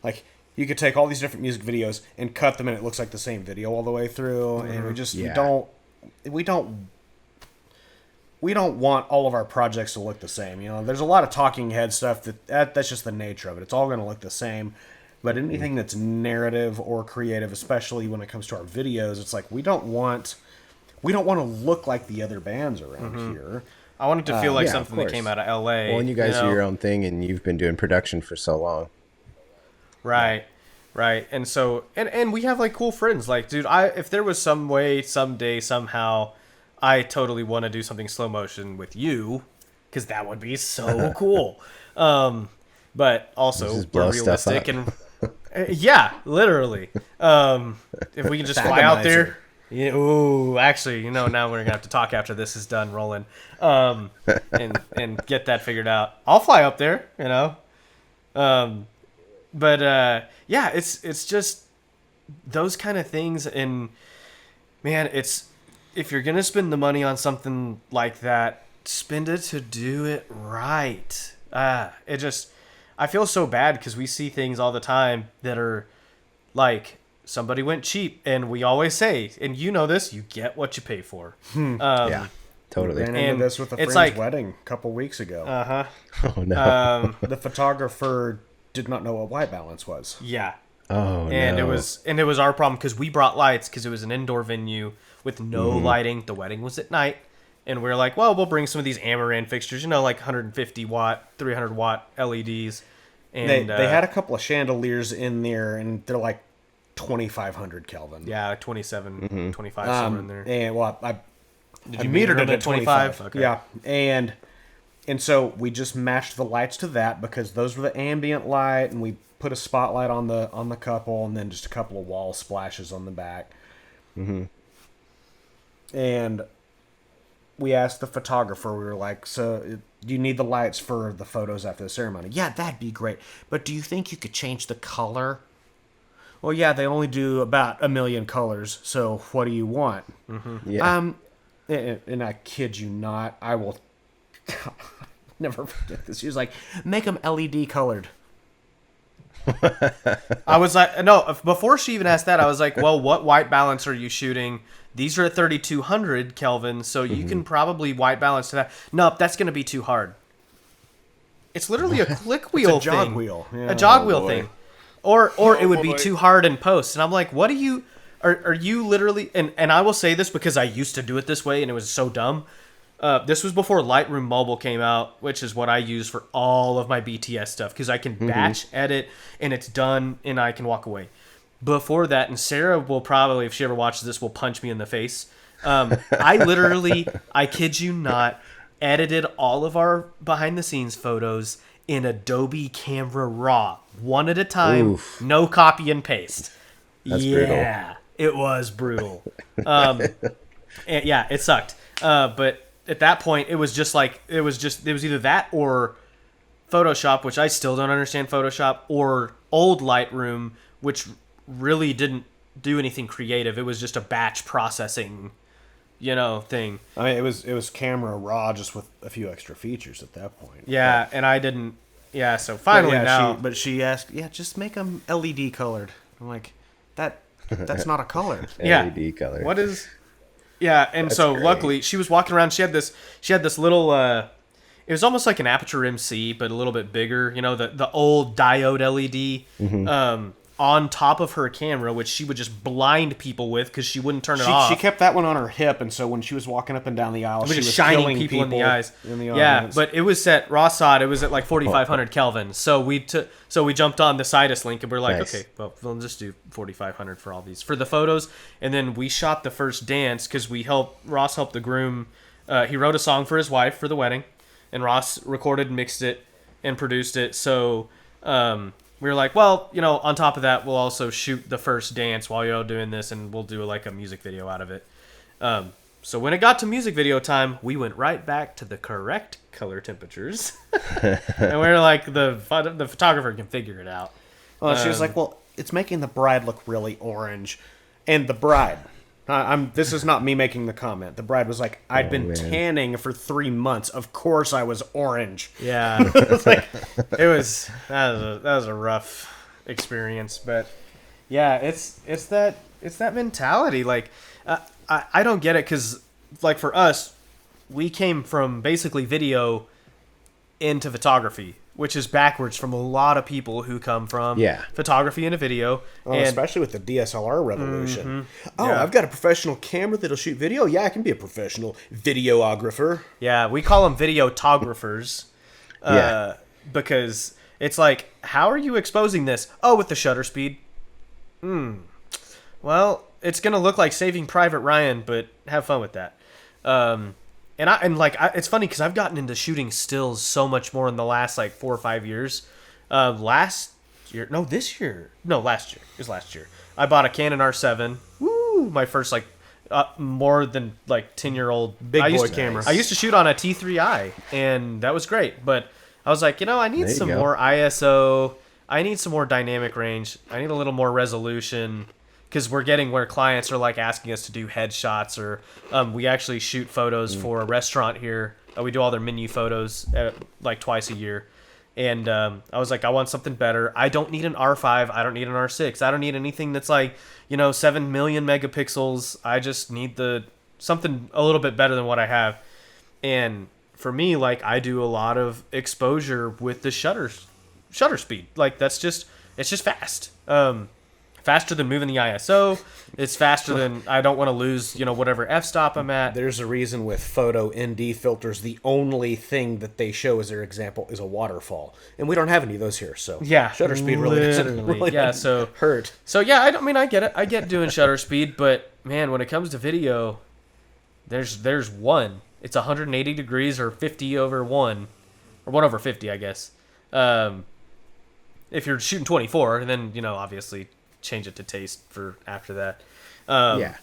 like, you could take all these different music videos and cut them, and it looks like the same video all the way through. And we just we don't want all of our projects to look the same. You know, there's a lot of talking head stuff that's just the nature of it. It's all going to look the same. But anything that's narrative or creative, especially when it comes to our videos, it's like we don't want to look like the other bands around here. I want it to feel like something that came out of LA. Well, and you guys do your own thing, and you've been doing production for so long. Right. Right. And so and we have like cool friends. Like, dude, if there was some way, someday, somehow, I totally want to do something slow motion with you, because that would be so cool. But also we're realistic and yeah, literally. If we can just fly out there. Yeah, ooh, actually, you know, now we're gonna have to talk after this is done rolling, and get that figured out. I'll fly up there, you know. But yeah, it's just those kind of things, and man, it's if you're gonna spend the money on something like that, spend it to do it right. I feel so bad because we see things all the time that are like somebody went cheap, and we always say, and you know this, you get what you pay for. Yeah, totally. Ran into this with a friend's wedding a couple weeks ago. Oh no. The photographer did not know what white balance was. Yeah. Oh and no. it was our problem because we brought lights because it was an indoor venue with no lighting. The wedding was at night. And we are like, well, we'll bring some of these Amaran fixtures, you know, like 150 watt, 300 watt LEDs. And they had a couple of chandeliers in there, and they're like 2,500 Kelvin. Yeah, 27, 25 somewhere in there. And well, I metered it at 25. Okay. Yeah, and so we just matched the lights to that because those were the ambient light, and we put a spotlight on the couple, and then just a couple of wall splashes on the back. And we asked the photographer, we were like, so do you need the lights for the photos after the ceremony? Yeah, that'd be great. But do you think you could change the color? Well, yeah, they only do about 1 million colors. So what do you want? Yeah. And I kid you not, I will never forget this. She was like, make them LED colored. I was like, no, before she even asked that, I was like, well, what white balance are you shooting? These are at 3,200 Kelvin, so you can probably white balance to that. Nope, that's going to be too hard. It's literally a click wheel It's a jog thing. wheel. Yeah. A jog wheel thing. Or it would be too hard in post. And I'm like, what are you literally, and I will say this because I used to do it this way and it was so dumb. This was before Lightroom Mobile came out, which is what I use for all of my BTS stuff because I can batch edit and it's done and I can walk away. Before that, and Sarah will probably, if she ever watches this, will punch me in the face. I kid you not, edited all of our behind-the-scenes photos in Adobe Camera Raw, one at a time, Oof. no copy and paste. That's brutal. It was brutal. And yeah, it sucked. But at that point, it was either that or Photoshop, which I still don't understand Photoshop, or old Lightroom, which really didn't do anything creative. It was just a batch processing, thing. I mean, it was Camera Raw just with a few extra features at that point. Yeah, and I didn't. Yeah, so finally now. She asked, just make them LED colored. I'm like, that's not a color. Yeah. LED color. What is? Yeah, and That's so great. luckily she was walking around. She had this little. It was almost like an Aperture MC, but a little bit bigger. The old diode LED. On top of her camera, which she would just blind people with because she wouldn't turn it off. She kept that one on her hip, and so when she was walking up and down the aisle, It was she just was shining killing people in the eyes. In the yeah, audience. but it was set raw sod. It was at like 4,500 Kelvin. So we jumped on the Sidus link and we're like, Nice. okay, well we'll just do 4,500 for all these for the photos. And then we shot the first dance because Ross helped the groom. He wrote a song for his wife for the wedding, and Ross recorded, mixed it, and produced it. So we were like, well, on top of that, we'll also shoot the first dance while you're all doing this, and we'll do like a music video out of it. So when it got to music video time, we went right back to the correct color temperatures, and we were like, the photographer can figure it out. Well, she was like, well, it's making the bride look really orange, and the bride. This is not me making the comment. The bride was like, I'd been tanning for 3 months. Of course I was orange. Yeah. It's like, that was a rough experience, but yeah, it's that mentality. Like, I don't get it. 'Cause like for us, we came from basically video into photography, which is backwards from a lot of people who come from photography into video. And especially with the DSLR revolution. Mm-hmm. I've got a professional camera that'll shoot video. Yeah, I can be a professional videographer. Yeah, we call them videotographers. Because it's like, how are you exposing this? Oh, with the shutter speed. Well, it's going to look like Saving Private Ryan, but have fun with that. It's funny because I've gotten into shooting stills so much more in the last 4 or 5 years. Last year, it was last year. I bought a Canon R7. Woo! My first more than 10-year-old big boy camera. I used to shoot on a T3i, and that was great. But I was like, I need some more ISO. I need some more dynamic range. I need a little more resolution. Because we're getting where clients are asking us to do headshots, or we actually shoot photos for a restaurant here. We do all their menu photos twice a year. And I was like, I want something better. I don't need an R5. I don't need an R6. I don't need anything that's 7 million megapixels. I just need something a little bit better than what I have. And for me, I do a lot of exposure with the shutter speed. It's just fast. Faster than moving the ISO. It's faster than, I don't want to lose, whatever f-stop I'm at. There's a reason with photo ND filters, the only thing that they show as their example is a waterfall. And we don't have any of those here, so yeah, shutter speed really doesn't hurt. So yeah, I get it. I get doing shutter speed, but man, when it comes to video, there's one. It's 180 degrees or 50 over 1, or 1 over 50, I guess. If you're shooting 24, then, obviously change it to taste for after that. And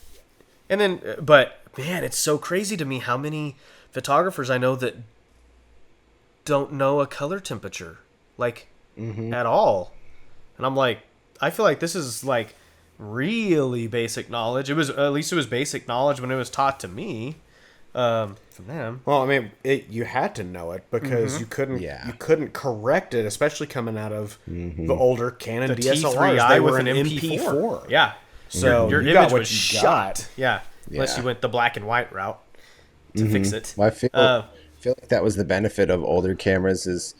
then, but man, it's so crazy to me how many photographers I know that don't know a color temperature, at all. And I'm like, I feel like this is really basic knowledge. At least it was basic knowledge when it was taught to me. From them. Well, I mean, you had to know it because you couldn't correct it, especially coming out of the older Canon DSLRs. T3i with an MP4. Yeah. So your image was shot. Yeah. Unless you went the black and white route to fix it. Well, I feel like that was the benefit of older cameras is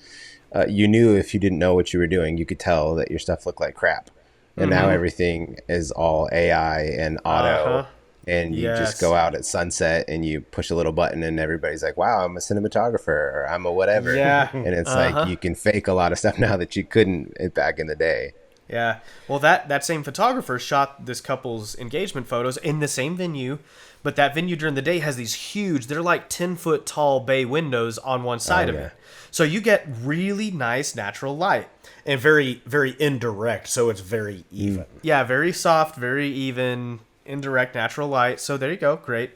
you knew if you didn't know what you were doing, you could tell that your stuff looked like crap. And now everything is all AI and auto. And you just go out at sunset and you push a little button and everybody's like, wow, I'm a cinematographer or I'm a whatever. Yeah. And it's you can fake a lot of stuff now that you couldn't back in the day. Yeah. Well, that same photographer shot this couple's engagement photos in the same venue, but that venue during the day has these huge, they're 10-foot tall bay windows on one side of it. So you get really nice natural light. And very, very indirect, so it's very even. Yeah, very soft, very even, indirect natural light. So there you go, great.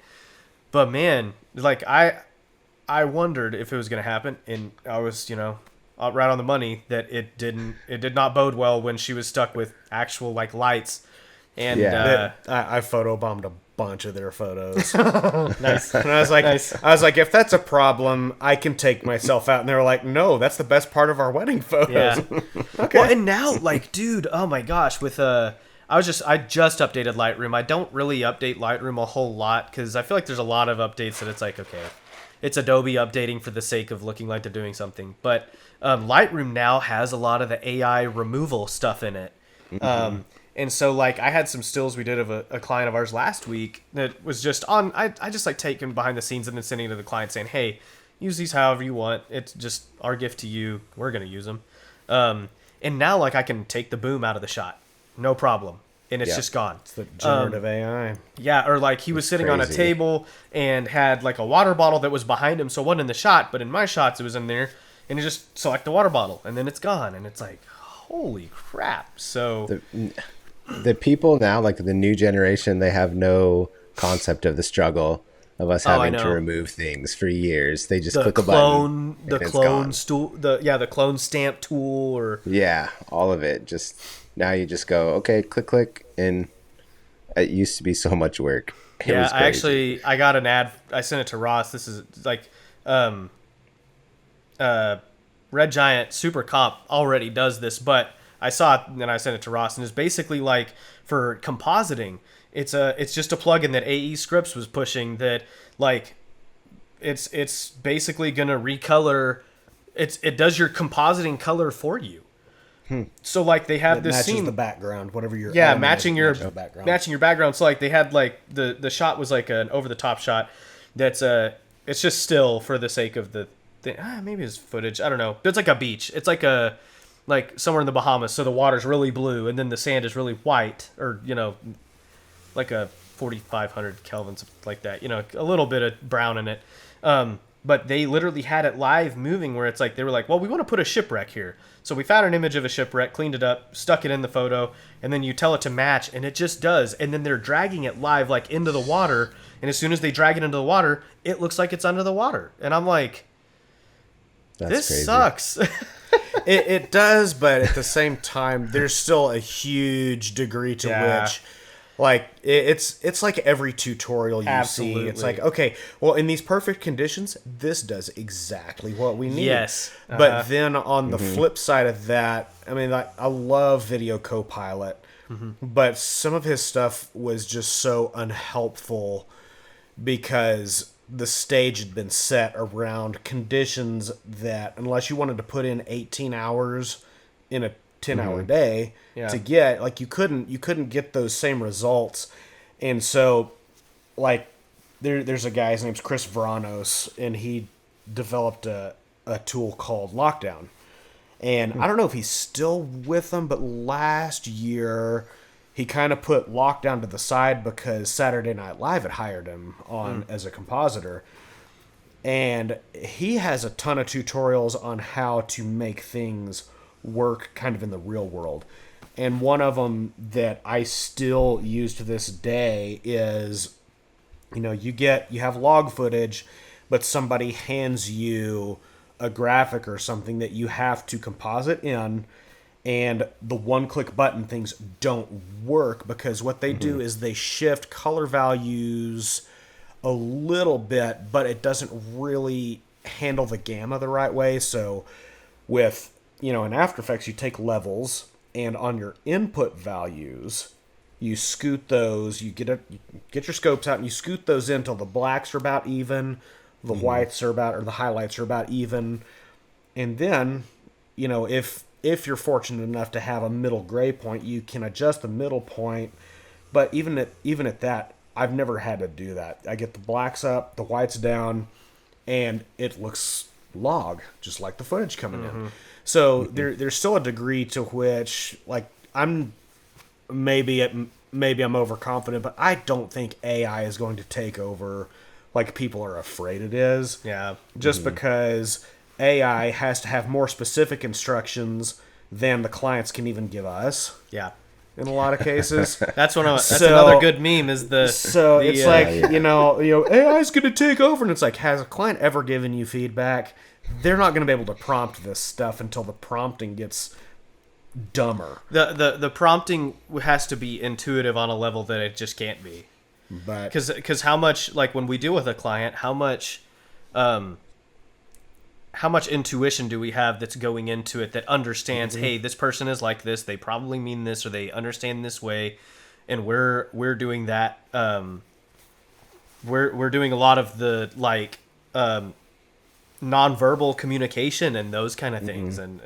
But man, I wondered if it was going to happen, and I was right on the money that it did not bode well when she was stuck with actual lights. And I photobombed a bunch of their photos. Nice. And I was like, if that's a problem, I can take myself out. And they were like, no, that's the best part of our wedding photos. Yeah. Okay. Well, and now dude, oh my gosh, with I just updated Lightroom. I don't really update Lightroom a whole lot because I feel like there's a lot of updates that it's okay, it's Adobe updating for the sake of looking like they're doing something. But Lightroom now has a lot of the AI removal stuff in it. And so I had some stills we did of a client of ours last week that was just on. I just taking behind the scenes and then sending it to the client saying, hey, use these however you want. It's just our gift to you. We're gonna use them. And now I can take the boom out of the shot. No problem. And it's just gone. It's the generative AI. Yeah, or he was sitting on a table and had a water bottle that was behind him, so it wasn't in the shot, but in my shots it was in there, and you just select the water bottle, and then it's gone, and it's oh holy crap. So the people now, like the new generation, they have no concept of the struggle of us having to remove things for years. They just click a button. The clone tool, the clone stamp tool, or all of it. Just now, you just go, okay, click, and it used to be so much work. I got an ad. I sent it to Ross. This is like, Red Giant Super Comp already does this, but I saw it and then I sent it to Ross, and it's basically like for compositing. It's just a plugin that AE Scripts was pushing that, like, it's basically gonna recolor. It does your compositing color for you. So like they have this scene, the background, whatever you're matching your background. So like they had like the shot was like an over the top shot. That's it's just still for the sake of the thing. Maybe it's footage. I don't know. It's like a beach. It's like somewhere in the Bahamas. So the water's really blue and then the sand is really white, or like a 4,500 Kelvin, something like that. A little bit of brown in it. But they literally had it live moving where it's like, they were like, well, we want to put a shipwreck here. So we found an image of a shipwreck, cleaned it up, stuck it in the photo, and then you tell it to match, and it just does. And then they're dragging it live, like, into the water. And as soon as they drag it into the water, it looks like it's under the water. And I'm like, this crazy. Sucks. It does, but at the same time, there's still a huge degree to which, like, it's like every tutorial you see. It's like, okay, well, in these perfect conditions, this does exactly what we need. Yes. But then on the flip side of that, I mean, I love Video Copilot, but some of his stuff was just so unhelpful because the stage had been set around conditions that, unless you wanted to put in 18 hours in a 10-hour day to get, like, you couldn't get those same results. And so, like, there's a guy, his name's Chris Vranos, and he developed a tool called Lockdown. And I don't know if he's still with them, but last year he kind of put Lockdown to the side because Saturday Night Live had hired him on as a compositor. And he has a ton of tutorials on how to make things work kind of in the real world. And one of them that I still use to this day is, you have log footage, but somebody hands you a graphic or something that you have to composite in, and the one-click button things don't work because what they do is they shift color values a little bit, but it doesn't really handle the gamma the right way. So with, in After Effects, you take levels, and on your input values, you scoot those, you get your scopes out, and you scoot those in until the blacks are about even, the whites are about, or the highlights are about even. And then, if you're fortunate enough to have a middle gray point, you can adjust the middle point. But even at that, I've never had to do that. I get the blacks up, the whites down, and it looks log, just like the footage coming in. So there's still a degree to which, like, maybe I'm overconfident, but I don't think AI is going to take over like people are afraid it is. Yeah. Just because AI has to have more specific instructions than the clients can even give us. Yeah. In a lot of cases. That's another good meme is it's like, AI is going to take over, and it's like, has a client ever given you feedback? They're not going to be able to prompt this stuff until the prompting gets dumber. The prompting has to be intuitive on a level that it just can't be. But because how much, like, when we deal with a client, how much intuition do we have that's going into it that understands, hey, this person is like this, they probably mean this, or they understand this way, and we're doing that. We're doing a lot of the, like, nonverbal communication and those kind of things. And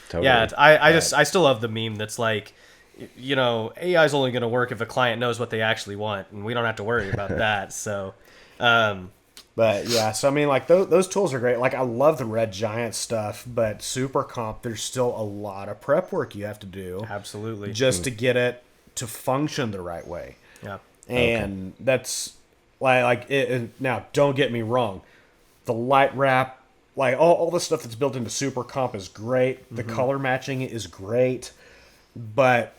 totally. I still love the meme that's like, AI is only going to work if a client knows what they actually want, and we don't have to worry about that. So, but yeah, so I mean, like, those tools are great. Like, I love the Red Giant stuff, but Super Comp, there's still a lot of prep work you have to do. Absolutely. Just to get it to function the right way. Yeah. And that's like now, don't get me wrong. The light wrap like all the stuff that's built into Super Comp is great. The color matching is great, but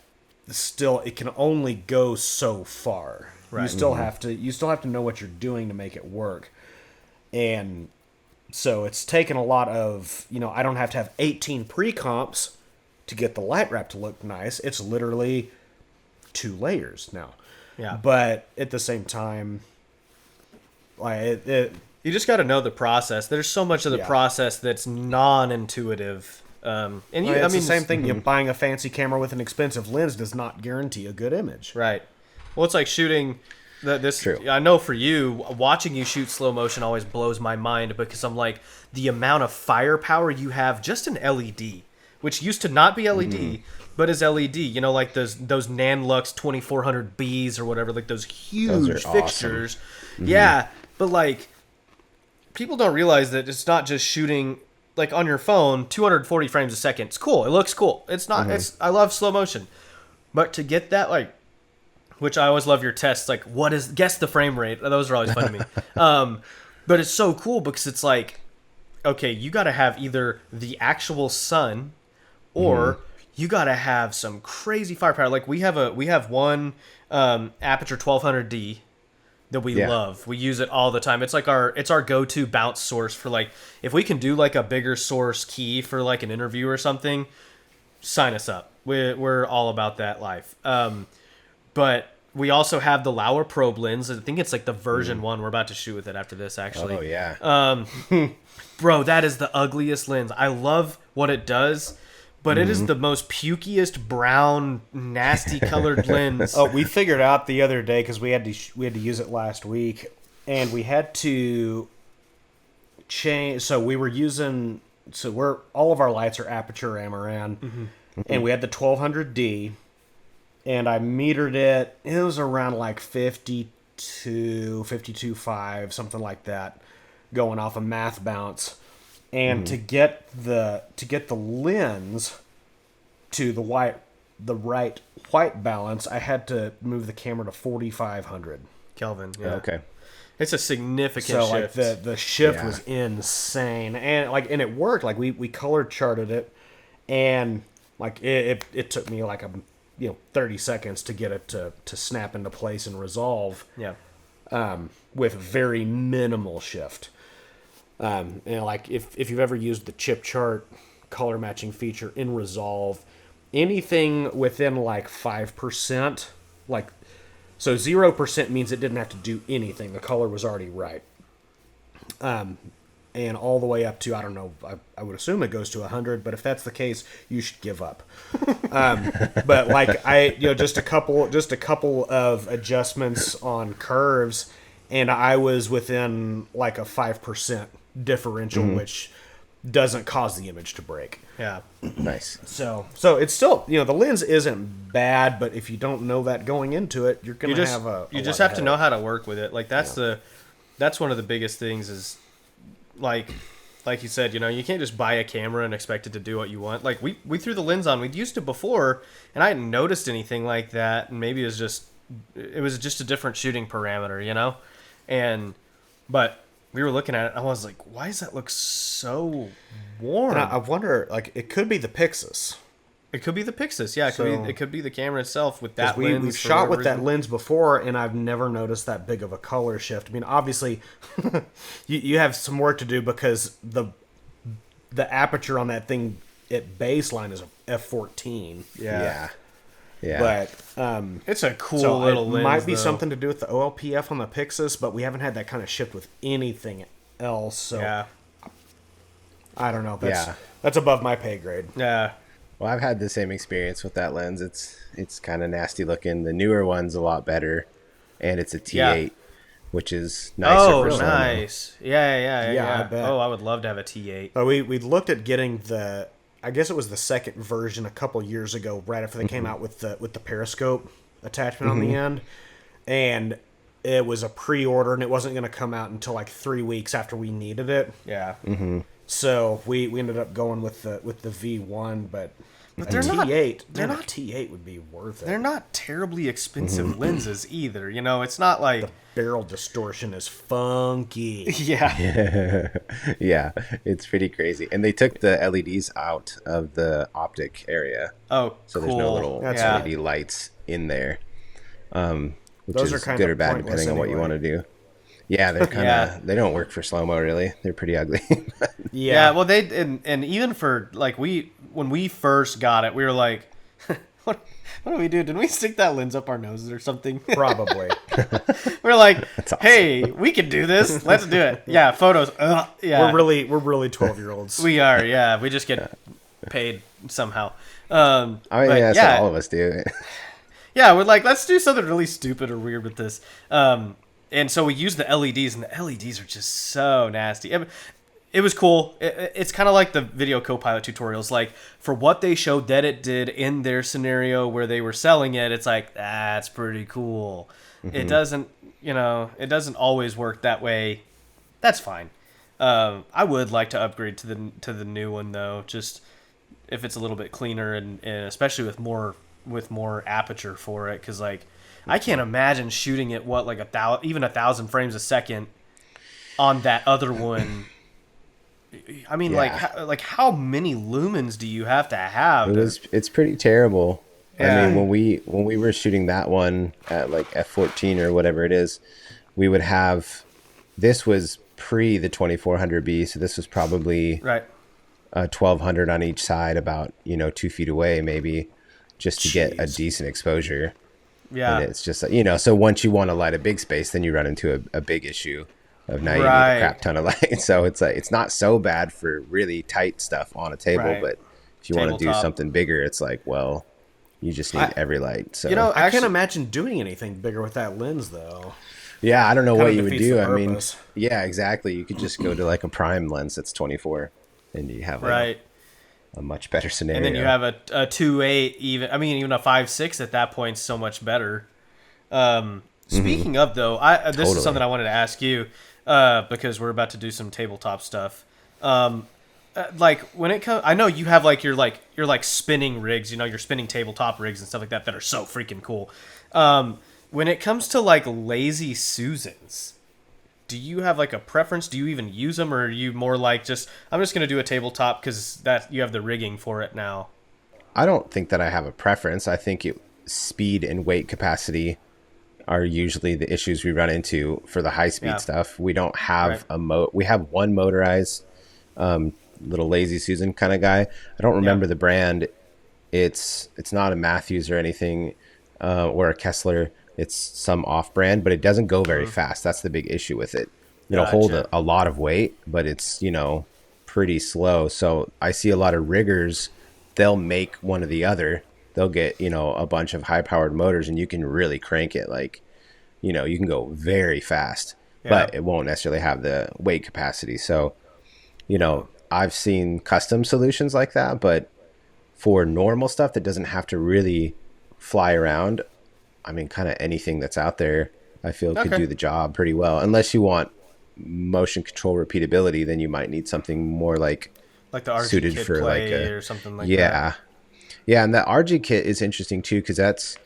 still it can only go so far. Right. You still have to know what you're doing to make it work. And so it's taken a lot of, I don't have to have 18 pre-comps to get the light wrap to look nice. It's literally 2 layers now. Yeah. But at the same time, like you just got to know the process. There's so much of the process that's non-intuitive. It's the same thing. Buying a fancy camera with an expensive lens does not guarantee a good image. Right. Well, it's like shooting this. True. I know for you, watching you shoot slow motion always blows my mind because I'm like, the amount of firepower you have just in LED, which used to not be LED, but is LED. Like those Nanlux 2400Bs or whatever, like those huge fixtures. Awesome. Yeah, but like people don't realize that it's not just shooting like on your phone 240 frames a second. It's cool. It looks cool. It's not. I love slow motion, but to get that which I always love your tests. Like, guess the frame rate. Those are always fun to me. But it's so cool because it's like, okay, you got to have either the actual sun, or you got to have some crazy firepower. Like we have one Aperture 1200D that we love. We use it all the time. It's like our go-to bounce source for like, if we can do like a bigger source key for like an interview or something, sign us up. We're all about that life. But we also have the Lauer probe lens. I think it's like the version 1. We're about to shoot with it after this, actually. Oh, yeah. Bro, that is the ugliest lens. I love what it does, but it is the most pukiest, brown, nasty colored lens. Oh, we figured out the other day because we had to use it last week, and we had to change. So we were using. So all of our lights are Aperture Amaran, and we had the 1200D. And I metered it. It was around like 52.5, something like that, going off a math bounce. And to get the lens to the right white balance, I had to move the camera to 4,500 Kelvin. Yeah. Okay. It's a significant shift. So like the shift was insane, and it worked. Like we color charted it, and like it took me like 30 seconds to get it to snap into place and resolve. Yeah. With very minimal shift. And like if you've ever used the chip chart color matching feature in Resolve, anything within like 5%, like, so 0% means it didn't have to do anything. The color was already right. And all the way up to, I don't know, I would assume it goes to 100, but if that's the case, you should give up. But like just a couple of adjustments on curves, and I was within like a 5% differential, which doesn't cause the image to break. Yeah. Nice. So it's still, the lens isn't bad, but if you don't know that going into it, you're going to have a you just have to know how to work with it. Like that's one of the biggest things is like you said, you can't just buy a camera and expect it to do what you want. Like we threw the lens on. We'd used it before, and I hadn't noticed anything like that. And maybe it was just a different shooting parameter, but we were looking at it. And I was like, why does that look so warm? And I wonder, like, it could be the Pixis. It could be the Pixis, yeah. It could be the camera itself with that lens. We've shot with that lens before, and I've never noticed that big of a color shift. I mean, obviously, you have some work to do because the aperture on that thing at baseline is a f14. Yeah. But it's a cool little lens. It might be something to do with the OLPF on the Pixis, but we haven't had that kind of shift with anything else. So I don't know. That's above my pay grade. Yeah. Well, I've had the same experience with that lens. It's kind of nasty looking. The newer one's a lot better, and it's a T8, which is nicer. Oh, nice. Yeah. I bet. Oh, I would love to have a T8. But we looked at getting I guess it was the second version a couple years ago, right after they came out with the periscope attachment on the end, and it was a pre-order, and it wasn't going to come out until like 3 weeks after we needed it. Yeah. So we ended up going with the V1, but But they're not. They're not T8 would be worth it. They're not terribly expensive lenses either. You know, it's not like the barrel distortion is funky. Yeah. Yeah, it's pretty crazy. And they took the LEDs out of the optic area. Oh, so cool. there's no little yeah. LED lights in there. Which Those is are kind good of or bad pointless depending on what you want to do. Yeah, they're kind of they don't work for slow-mo really. They're pretty ugly. Yeah, well they and even for like when we first got it, we were like what do we do? Didn't we stick that lens up our noses or something? Probably. We're like, awesome. Hey, we can do this. Let's do it. Yeah, photos. Yeah. We're really 12-year-olds. We are, yeah. We just get paid somehow. I mean, that's what all of us do. Yeah, we're like, let's do something really stupid or weird with this. And so we use the LEDs, and the LEDs are just so nasty. It was cool. It's kind of like the video Copilot tutorials. Like, for what they showed that it did in their scenario where they were selling it, it's like, that's pretty cool. Mm-hmm. It doesn't always work that way. That's fine. I would like to upgrade to the new one, though, just if it's a little bit cleaner and especially with more aperture for it, because like I can't imagine shooting it like 1,000 frames a second on that other one. I mean, like how many lumens do you have to have? It's pretty terrible. Yeah. I mean, when we were shooting that one at like f14 or whatever it is, we would have, this was pre the 2400B, so this was probably right 1200 on each side, about 2 feet away maybe, just to get a decent exposure. Yeah. And it's just, so once you want to light a big space, then you run into a big issue of now you need a crap ton of light. So it's like, it's not so bad for really tight stuff on a table, but if you want to do something bigger, it's like, well, you just need every light. So I can't imagine doing anything bigger with that lens though. Yeah, I don't know what you would do. I mean, purpose. yeah, exactly. You could just go to like a prime lens that's 24 and you have like a much better scenario. And then you have a 2.8 even. I mean, even a 5.6 at that point is so much better. Speaking of though, this is something I wanted to ask you because we're about to do some tabletop stuff. Like when it comes, I know you have like your spinning rigs, your spinning tabletop rigs and stuff like that are so freaking cool. When it comes to like Lazy Susans, do you have like a preference? Do you even use them, or are you more like I'm just gonna do a tabletop because that you have the rigging for it now? I don't think that I have a preference. I think speed and weight capacity are usually the issues we run into for the high speed stuff. We don't have we have one motorized little Lazy Susan kind of guy. I don't remember the brand. It's not a Matthews or anything or a Kessler. It's some off brand, but it doesn't go very fast. That's the big issue with it. It'll hold a lot of weight, but it's pretty slow. So I see a lot of riggers, they'll make one or the other. They'll get a bunch of high powered motors, and you can really crank it, like you can go very fast, but it won't necessarily have the weight capacity. So I've seen custom solutions like that, but for normal stuff that doesn't have to really fly around, I mean, kind of anything that's out there, I feel could do the job pretty well. Unless you want motion control repeatability, then you might need something more like the RG suited kit for play like or something like that. Yeah, and that RG kit is interesting too, because that's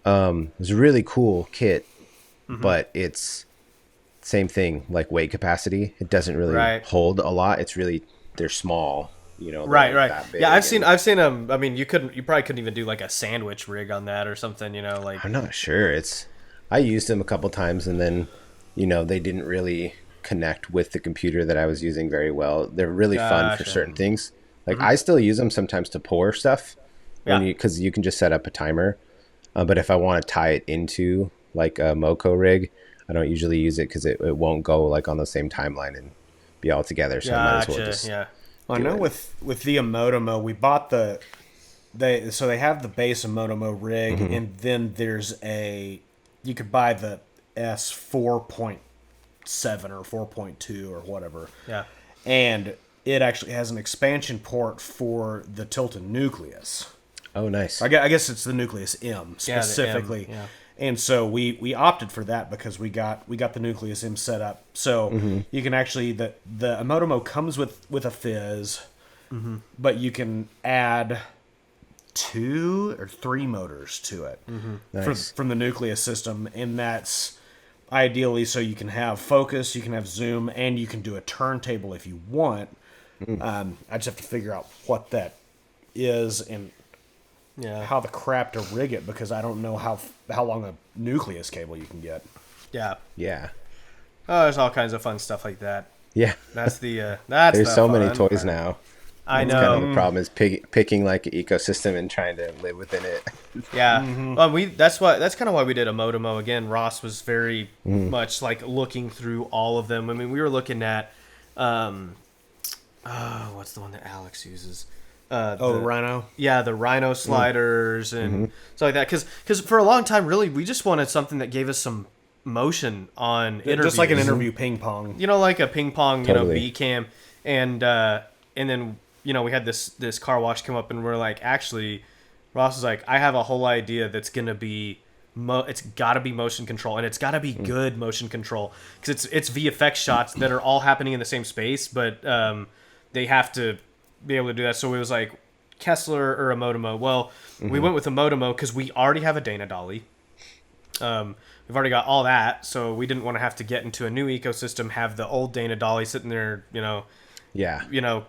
it's a really cool kit, but it's same thing, like weight capacity. It doesn't really hold a lot. It's really, they're small. Right. Yeah, I've seen them. I mean, you probably couldn't even do like a sandwich rig on that or something. Like I'm not sure. I used them a couple times, and then they didn't really connect with the computer that I was using very well. They're really fun for certain things. Like I still use them sometimes to pour stuff, because you can just set up a timer. But if I want to tie it into like a MoCo rig, I don't usually use it because it won't go like on the same timeline and be all together. So I might as well just. Well, I know with the Amotomo, we bought they have the base Amotomo rig, and then there's you could buy the S 4.7 or 4.2 or whatever. Yeah. And it actually has an expansion port for the Tilton Nucleus. Oh, nice. I guess it's the Nucleus M specifically. The M, yeah. And so we opted for that because we got the Nucleus M set up. So you can actually, the Amotomo comes with a fizz, but you can add 2 or 3 motors to it Nice. from the nucleus system, and that's ideally so you can have focus, you can have zoom, and you can do a turntable if you want. I just have to figure out what that is and how the crap to rig it, because I don't know how long a nucleus cable you can get. Yeah. Oh, there's all kinds of fun stuff like that. Yeah. That's the There's so many toys now. I know. Kind of the problem is picking like an ecosystem and trying to live within it. Yeah. Well, that's kind of why we did a Motomo. Again, Ross was very much like looking through all of them. I mean, we were looking at what's the one that Alex uses? The Rhino? Yeah, the Rhino sliders and stuff like that. Because for a long time, really, we just wanted something that gave us some motion on interviews. Just like an interview ping pong. You know, like a ping pong, Totally. B cam. And then, we had this car wash come up, and we're like, actually, Ross was like, I have a whole idea that's going to be, it's got to be motion control, and it's got to be good motion control. Because it's VFX shots that are all happening in the same space, but they have to be able to do that. So it was like, Kessler or a Motomo. Well, we went with a Motomo because we already have a Dana Dolly. We've already got all that, so we didn't want to have to get into a new ecosystem, have the old Dana Dolly sitting there,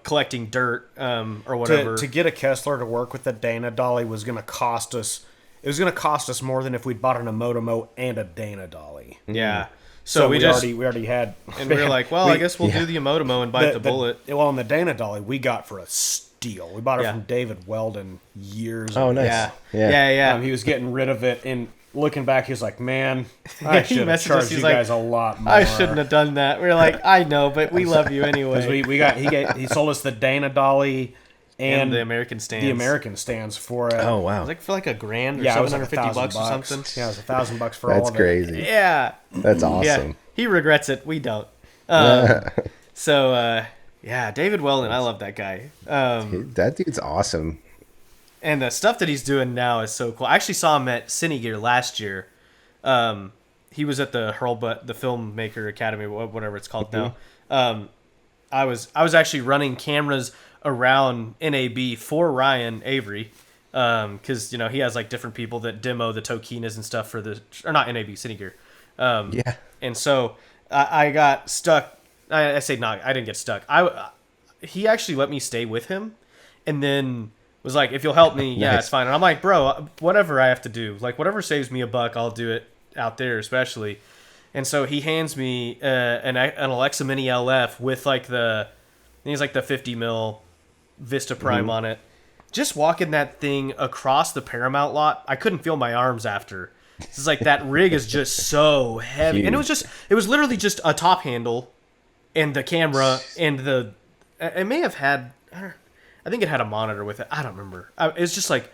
collecting dirt or whatever. To get a Kessler to work with the Dana Dolly was going to cost us. It was going to cost us more than if we'd bought an Motomo and a Dana Dolly. Yeah. So we already had, and we were like, well, I guess we'll do the Motomo and bite the bullet. Well, and the Dana Dolly we got for a steal. We bought it from David Weldon years ago. Oh, nice. Yeah. He was getting rid of it, and looking back, he was like, man, I should have charged you guys a lot more. I shouldn't have done that. We were like, I know, but we love you anyway. Because he sold us the Dana Dolly and the American stands. The American stands for Oh, wow. It was like for like $1,000 or it was like $750 or $1,000 something. Yeah, it was $1,000 for all of it. That's crazy. Yeah. That's awesome. Yeah. He regrets it. We don't. So, David Weldon, I love that guy. That dude's awesome. And the stuff that he's doing now is so cool. I actually saw him at Cinegear last year. He was at the the Filmmaker Academy, whatever it's called now. I was actually running cameras around NAB for Ryan Avery, because he has like different people that demo the Tokinas and stuff for or not NAB, Cinegear. And so I got stuck. I say not. I didn't get stuck. He actually let me stay with him, and then was like, if you'll help me, Nice. it's fine. And I'm like, bro, whatever I have to do, like whatever saves me $1, I'll do it out there, especially. And so he hands me an Alexa Mini LF with like I think it's like the 50 mil Vista Prime on it. Just walking that thing across the Paramount lot, I couldn't feel my arms after. It's like that rig is just so heavy. Huge. And it was literally just a top handle and the camera and it may have had, I think it had a monitor with it. I don't remember. It's just like,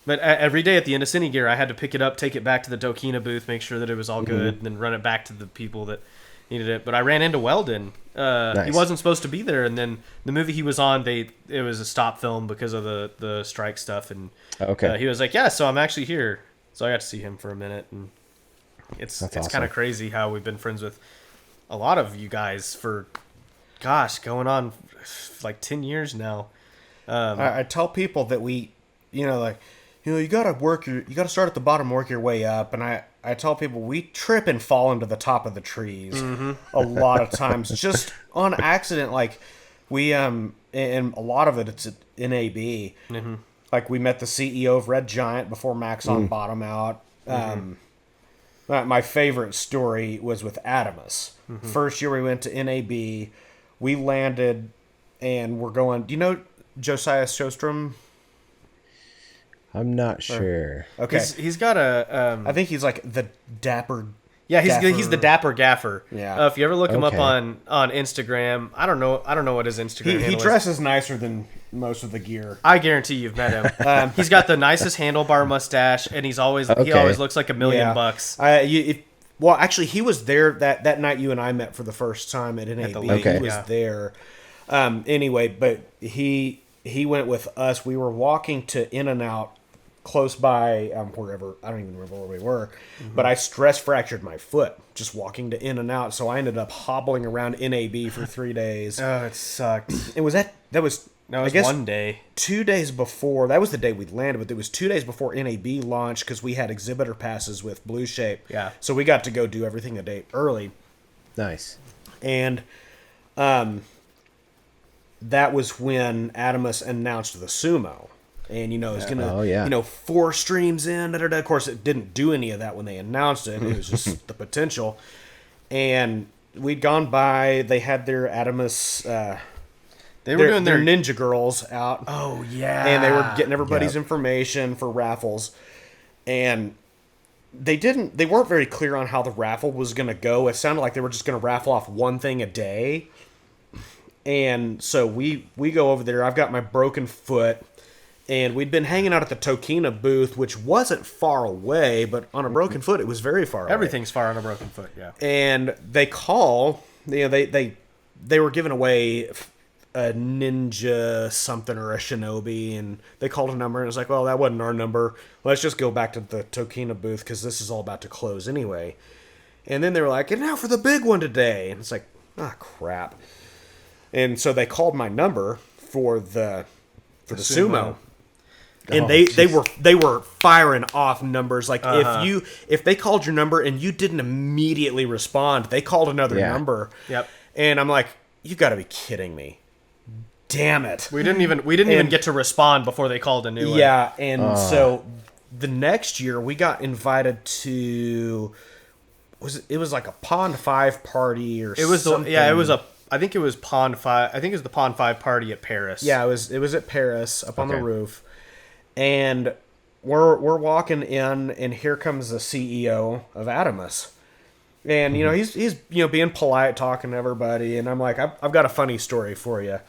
but every day at the end of Cinegear, I had to pick it up, take it back to the Tokina booth, make sure that it was all good, and then run it back to the people that needed it. But I ran into Weldon. Nice. He wasn't supposed to be there, and then the movie he was on, it was a stop film because of the strike stuff, and he was like, yeah, so I'm actually here. So I got to see him for a minute, and it's awesome. kind of crazy how we've been friends with a lot of you guys for, going on like 10 years now. I tell people that you gotta start at the bottom, work your way up, and I tell people we trip and fall into the top of the trees a lot of times just on accident. Like we and a lot of it's at NAB. Like we met the CEO of Red Giant before Maxon bought him out. My favorite story was with Atomos. First year we went to NAB, we landed and we're going. Do you know Josiah Sjostrom? I'm not sure. Okay, he's got a. I think he's like the dapper. Yeah, he's the dapper gaffer. Yeah. If you ever look him up on Instagram, I don't know what his Instagram handle he is. dresses nicer than most of the gear. I guarantee you've met him. He's got the nicest handlebar mustache, and he always looks like $1 million. Well, actually, he was there that night you and I met for the first time at NAB. Okay. He was there. Anyway, but he went with us. We were walking to In-N-Out close by wherever. I don't even remember where we were. But I stress fractured my foot just walking to In-N-Out. So I ended up hobbling around NAB for 3 days. Oh, it sucked. That was No, it was one day. 2 days before, that was the day we landed, but it was 2 days before NAB launched because we had exhibitor passes with Blue Shape. Yeah. So we got to go do everything a day early. Nice. And that was when Atomos announced the Sumo. And, it's going to, 4 streams in. Of course, it didn't do any of that when they announced it. It was just the potential. And we'd gone by. They had their Atomos... they were doing their Ninja Girls out. Oh, yeah. And they were getting everybody's information for raffles. And they weren't very clear on how the raffle was going to go. It sounded like they were just going to raffle off one thing a day. And so we go over there. I've got my broken foot. And we'd been hanging out at the Tokina booth, which wasn't far away, but on a broken foot, it was very far away. Everything's far on a broken foot, yeah. And they call, they were giving away a ninja something or a shinobi, and they called a number, and it was like, well, that wasn't our number. Let's just go back to the Tokina booth, because this is all about to close anyway. And then they were like, and now for the big one today. And it's like, crap. And so they called my number for the sumo. And they were firing off numbers. Like if they called your number and you didn't immediately respond, they called another number. Yep. And I'm like, you got to be kidding me. Damn it. We didn't even get to respond before they called a new one. Yeah, and so the next year we got invited to it was like a Pond 5 party or something. I think it was Pond 5. I think it was the Pond 5 party at Paris. Yeah, it was at Paris up on the roof. And we're walking in, and here comes the CEO of Atomos. And, he's being polite, talking to everybody. And I'm like, I've got a funny story for you.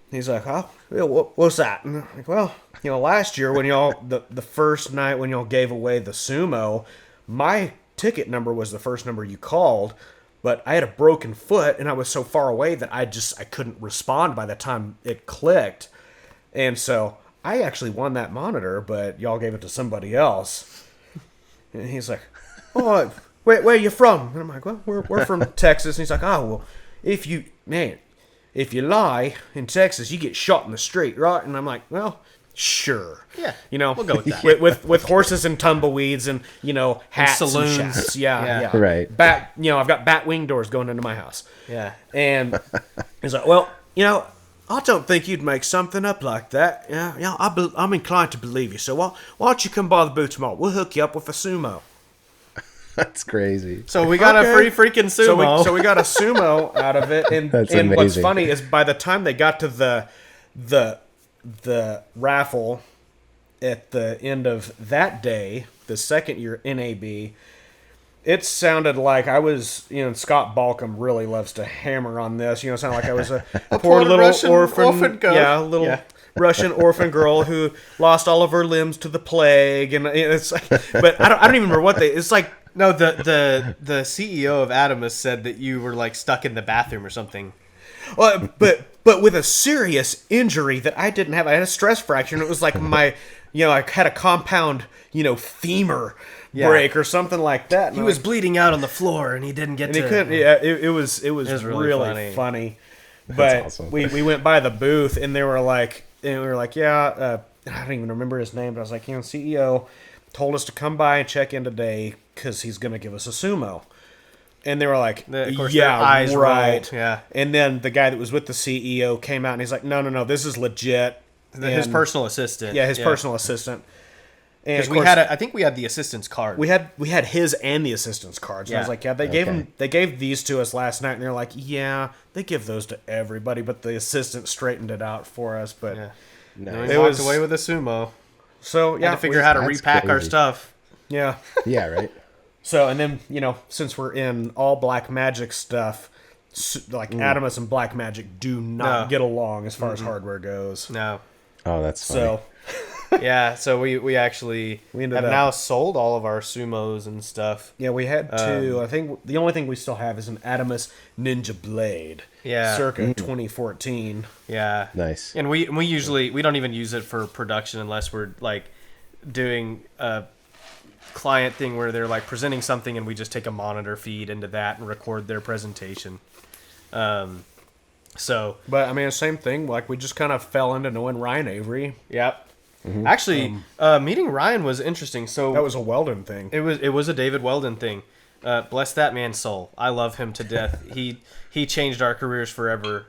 He's like, what's that? And I'm like, well, last year when y'all, the first night when y'all gave away the sumo, my ticket number was the first number you called. But I had a broken foot, and I was so far away that I couldn't respond by the time it clicked. And so I actually won that monitor, but y'all gave it to somebody else. And he's like, oh, where are you from? And I'm like, well, we're from Texas. And he's like, oh, well, if you lie in Texas, you get shot in the street, right? And I'm like, well, sure. Yeah, we'll go with that. with horses and tumbleweeds and, hats and saloons. shafts. Yeah. Right. I've got bat wing doors going into my house. Yeah. And he's like, well, I don't think you'd make something up like that. Yeah, I'm inclined to believe you. So why don't you come by the booth tomorrow? We'll hook you up with a sumo. That's crazy. So we got a free freaking sumo. So we got a sumo out of it. And what's funny is by the time they got to the raffle at the end of that day, the second year NAB, it sounded like I was, Scott Balcom really loves to hammer on this. It sounded like I was a poor little Russian orphan girl. Yeah, little Russian orphan girl who lost all of her limbs to the plague, and it's like, but I don't even remember what it's like. No, the CEO of Atomos said that you were like stuck in the bathroom or something. Well, but with a serious injury that I didn't have. I had a stress fracture, and it was like my, I had a compound, femur break or something like that. And he was bleeding out on the floor, and he didn't get to. He couldn't. Yeah, it was really funny. But awesome. we went by the booth, and they were like, we were like, I don't even remember his name, but I was like, CEO told us to come by and check in today because he's going to give us a sumo. And they were like, eyes right. Rolled. Yeah. And then the guy that was with the CEO came out and he's like, no, this is legit. His personal assistant. Yeah, his personal assistant. Because I think we had the assistant's card. We had his and the assistant's cards. And I was like, they gave these to us last night, and they're like, yeah, they give those to everybody, but the assistant straightened it out for us. But we walked away with a sumo. So had to figure out how to repack our stuff. Yeah. Yeah, right. So, and then, since we're in all Black Magic stuff, like Atomos and Black Magic do not get along as far as hardware goes. No. Oh, that's funny. So, so we actually have now sold all of our sumos and stuff. Yeah, we had two. I think the only thing we still have is an Atomos Ninja Blade. Yeah. Circa 2014. Yeah. Nice. And we don't even use it for production unless we're like doing a client thing where they're like presenting something and we just take a monitor feed into that and record their presentation. So, but I mean, same thing. Like we just kind of fell into knowing Ryan Avery. yep. Actually, meeting Ryan was interesting. So That was a Weldon thing. it was a David Weldon thing. Bless that man's soul. I love him to death. He changed our careers forever.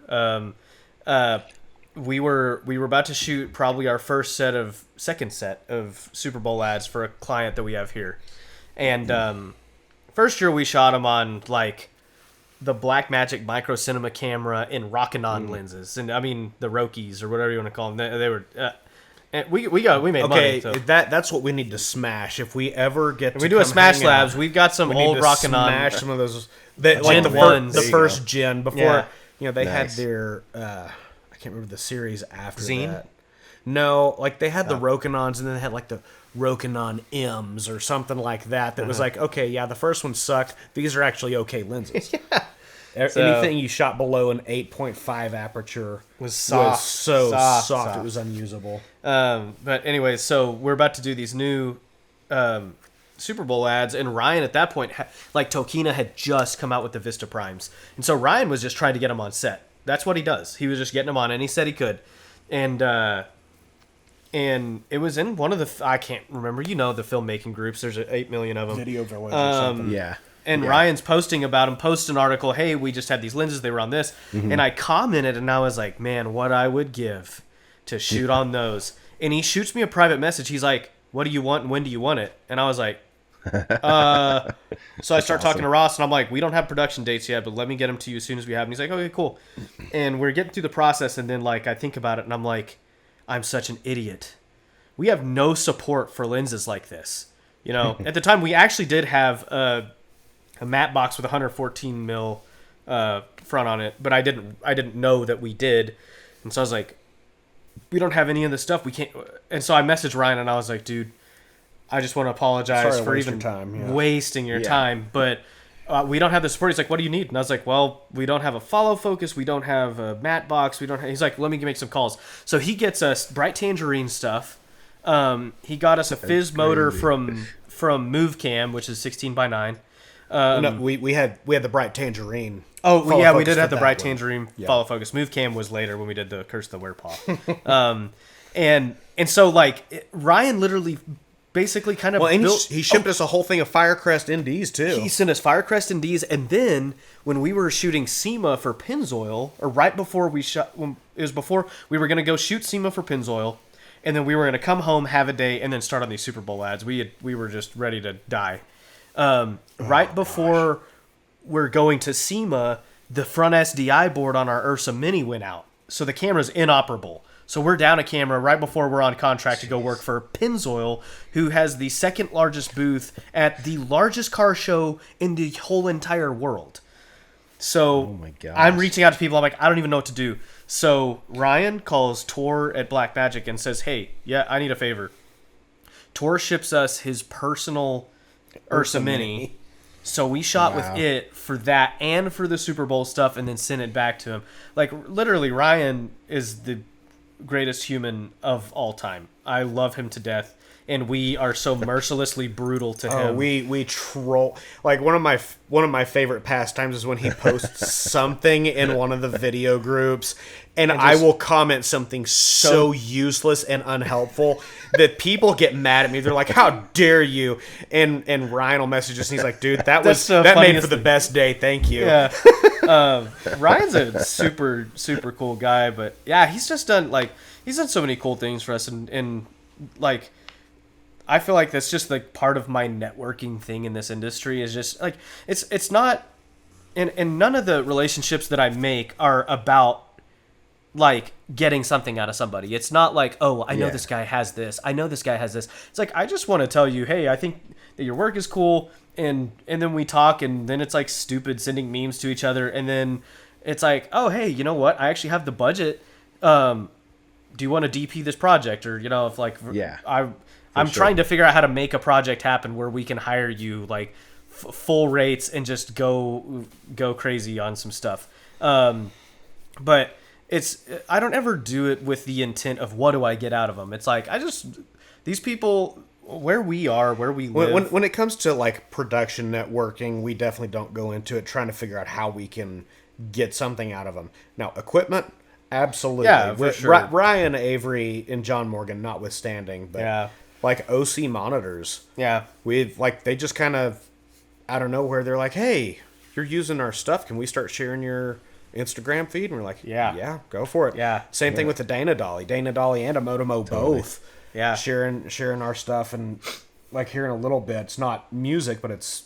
We were about to shoot probably our second set of Super Bowl ads for a client that we have here, and first year we shot them on like the Blackmagic micro cinema camera in Rokinon lenses, and I mean the Rokies or whatever you want to call them. They were. And we made money. So. That's what we need to smash. If we ever get If to we do a come Smash hang Labs, out, we've got some we old need to Rokinon. smash some of those. Like Gen the, ones. the first gen before they had Nice. their I can't remember the series after Zine? that. No, like they had the Rokinons and then they had like the Rokinon M's or something like that. That was like, okay, yeah, the first one sucked. These are actually okay lenses. Anything you shot below an 8.5 aperture Was soft. was so Soft, soft, soft. it was unusable. But anyway, so we're about to do these new Super Bowl ads, and Ryan at that point, like Tokina had just come out with the Vista Primes, and so Ryan was just trying to get them on set. That's what he does. He was just getting them on any set he could, and it was in one of the I can't remember. You know the filmmaking groups. There's 8 million of them. Video Village or something. Yeah. And Ryan's posting about him, post an article, hey, we just had these lenses, they were on this. And I commented, and I was like, man, what I would give to shoot on those. And he shoots me a private message. He's like, what do you want and when do you want it? And I was like, so I start talking to Ross, and I'm like, we don't have production dates yet, but let me get them to you as soon as we have them. He's like, okay, cool. And we're getting through the process, and then like I think about it, and I'm like, I'm such an idiot. We have no support for lenses like this. You know, at the time, we actually did have a matte box with 114 mil front on it, but I didn't know that we did, and so I was like, we don't have any of this stuff. We can't. And so I messaged Ryan, and I was like, dude, I just want to apologize Sorry to for waste even your time, yeah. wasting your time, but we don't have the support. He's like, what do you need? And I was like, well, we don't have a follow focus, we don't have a matte box, we don't have. He's like, let me make some calls. So he gets us Bright Tangerine stuff. He got us a fizz motor from MoveCam, which is 16:9. No, we had the Bright Tangerine. Oh, follow yeah, we focus did for have the that Bright one. Tangerine follow focus. MoveCam was later when we did the Curse of the Werepaw. And so like Ryan literally basically kind of And built. he shipped us a whole thing of Firecrest NDs too. He sent us Firecrest and D's, and then when we were shooting SEMA for Pennzoil, or right before we shot, it was before we were going to go shoot SEMA for Pennzoil, and then we were going to come home, have a day, and then start on these Super Bowl ads. We were just ready to die. Right before we're going to SEMA, the front SDI board on our Ursa Mini went out, so the camera's inoperable. So we're down a camera right before we're on contract to go work for Pennzoil, who has the second largest booth at the largest car show in the whole entire world. So my gosh. I'm reaching out to people. I'm like, I don't even know what to do. So Ryan calls Tor at Blackmagic and says, hey, yeah, I need a favor. Tor ships us his personal Ursa Mini. So we shot with it for that and for the Super Bowl stuff, and then sent it back to him. Like, literally, Ryan is the greatest human of all time. I love him to death, and we are so mercilessly brutal to him. We troll. Like one of my favorite pastimes is when he posts something in one of the video groups, and I will comment something so useless and unhelpful that people get mad at me. They're like, "How dare you?" And Ryan will message us, and he's like, "Dude, that made for funniest the best day. Thank you." Yeah. Ryan's a super, super cool guy, but yeah, he's done so many cool things for us, and like, I feel like that's just like part of my networking thing in this industry is just like, it's not, and none of the relationships that I make are about like getting something out of somebody. It's not like, oh, I know this guy has this, I know this guy has this. It's like, I just want to tell you, hey, I think that your work is cool. And then we talk, and then it's like stupid sending memes to each other, and then it's like, oh, hey, you know what? I actually have the budget. Do you want to DP this project? Or, you know, if like, I'm trying to figure out how to make a project happen where we can hire you like full rates and just go crazy on some stuff. But I don't ever do it with the intent of what do I get out of them. It's like, these people where we live. When it comes to like production networking, we definitely don't go into it trying to figure out how we can get something out of them. Now, equipment, absolutely. Yeah, for sure. Ryan Avery and John Morgan notwithstanding, but like OC monitors. Yeah. They just kind of out of nowhere, they're like, hey, you're using our stuff. Can we start sharing your Instagram feed? And we're like, yeah, go for it. Yeah. Same thing with the Dana Dolly and a Motomo both. Yeah. Sharing our stuff, and like here in a little bit, it's not music, but it's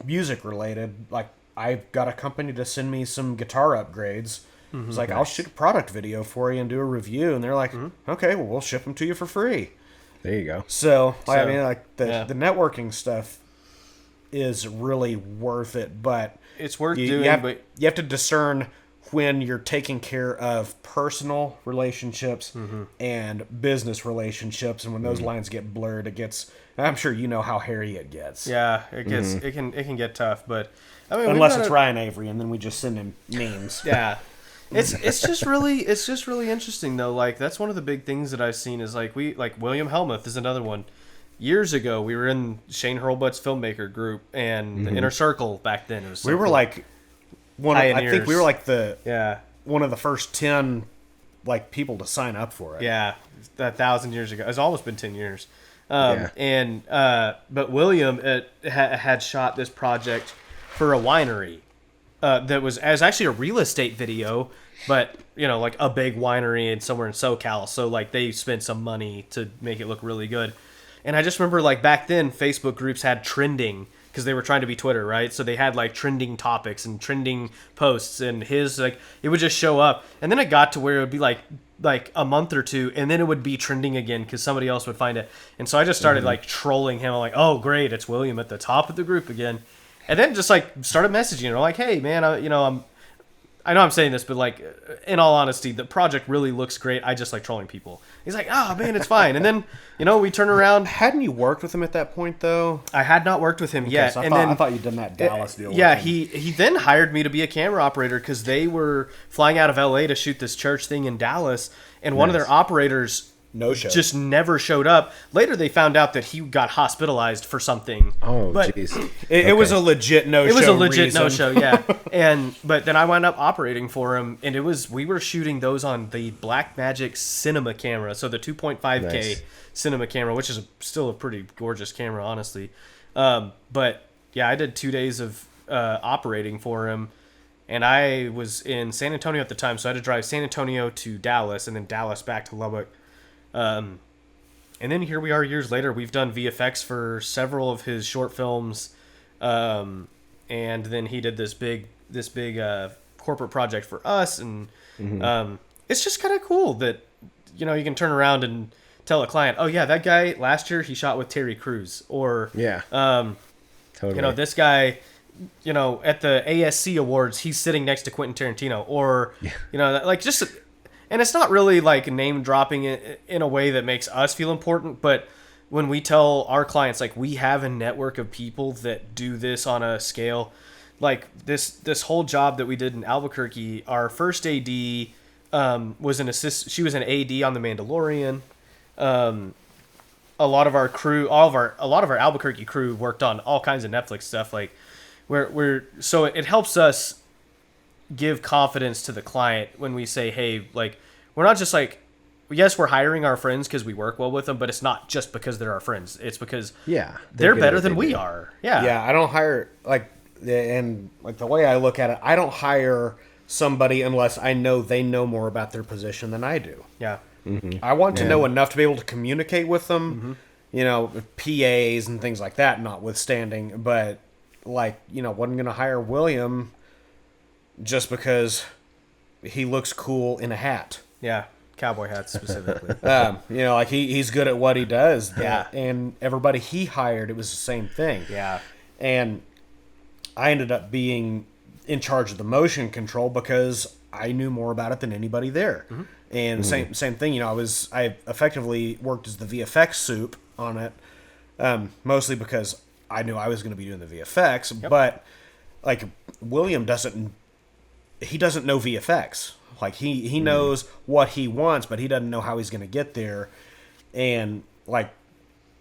music related. Like I've got a company to send me some guitar upgrades. It's like, I'll shoot a product video for you and do a review. And they're like, okay, well, we'll ship them to you for free. There you go. So I mean, like the networking stuff is really worth it, but it's worth doing. You have to discern when you're taking care of personal relationships and business relationships, and when those lines get blurred, it gets. I'm sure you know how hairy it gets. Yeah, it gets. It can get tough, but I mean, unless it's Ryan Avery, and then we just send him memes. Yeah. It's just really interesting though. Like that's one of the big things that I've seen is like William Helmuth is another one. Years ago, we were in Shane Hurlbut's filmmaker group and the Inner Circle back then. It was we were cool. Like I think we were like one of the first 10 like people to sign up for it. Yeah, 1,000 years ago. It's almost been 10 years. But William had shot this project for a winery. That was actually a real estate video, but like a big winery and somewhere in SoCal. So like they spent some money to make it look really good. And I just remember like back then Facebook groups had trending because they were trying to be Twitter, right? So they had like trending topics and trending posts, and his like it would just show up. And then it got to where it would be like a month or two, and then it would be trending again because somebody else would find it. And so I just started like trolling him. I'm like, oh great, it's William at the top of the group again. And then just like started messaging her like, hey man, I know I'm saying this, but like in all honesty, the project really looks great. I just like trolling people. He's like, oh man, it's fine. And then we turn around. Hadn't you worked with him at that point though? I had not worked with him yet. So I thought you'd done that Dallas deal. Yeah, with him. he then hired me to be a camera operator because they were flying out of LA to shoot this church thing in Dallas, and one of their operators. No show. Just never showed up. Later, they found out that he got hospitalized for something. Oh, jeez. It was a legit no-show. It was a legit no-show, yeah. But then I wound up operating for him, and we were shooting those on the Blackmagic Cinema camera, so the 2.5K cinema camera, which is still a pretty gorgeous camera, honestly. But yeah, I did 2 days of operating for him, and I was in San Antonio at the time, so I had to drive San Antonio to Dallas, and then Dallas back to Lubbock. And then here we are years later. We've done VFX for several of his short films, and then he did this big corporate project for us, and it's just kind of cool that you can turn around and tell a client, oh yeah, that guy last year he shot with Terry Crews, or totally. This guy, at the ASC Awards he's sitting next to Quentin Tarantino, or like just. And it's not really like name dropping it in a way that makes us feel important, but when we tell our clients like we have a network of people that do this on a scale, like this whole job that we did in Albuquerque, our first AD was an assist. She was an AD on The Mandalorian. A lot of our crew, a lot of our Albuquerque crew worked on all kinds of Netflix stuff. Like so it helps us give confidence to the client when we say, hey, like, we're not just like, yes, we're hiring our friends because we work well with them, but it's not just because they're our friends. It's because they're better than we are. Yeah, I don't hire, and the way I look at it, I don't hire somebody unless I know they know more about their position than I do. Yeah. Mm-hmm. I want to know enough to be able to communicate with them, PAs and things like that, notwithstanding, but wasn't going to hire William just because he looks cool in a hat. Yeah, cowboy hats specifically. He's good at what he does. Yeah. And everybody he hired, it was the same thing. Yeah. And I ended up being in charge of the motion control because I knew more about it than anybody there. Mm-hmm. And same thing, I effectively worked as the VFX soup on it, mostly because I knew I was going to be doing the VFX, but William doesn't know VFX. He knows what he wants, but he doesn't know how he's going to get there. And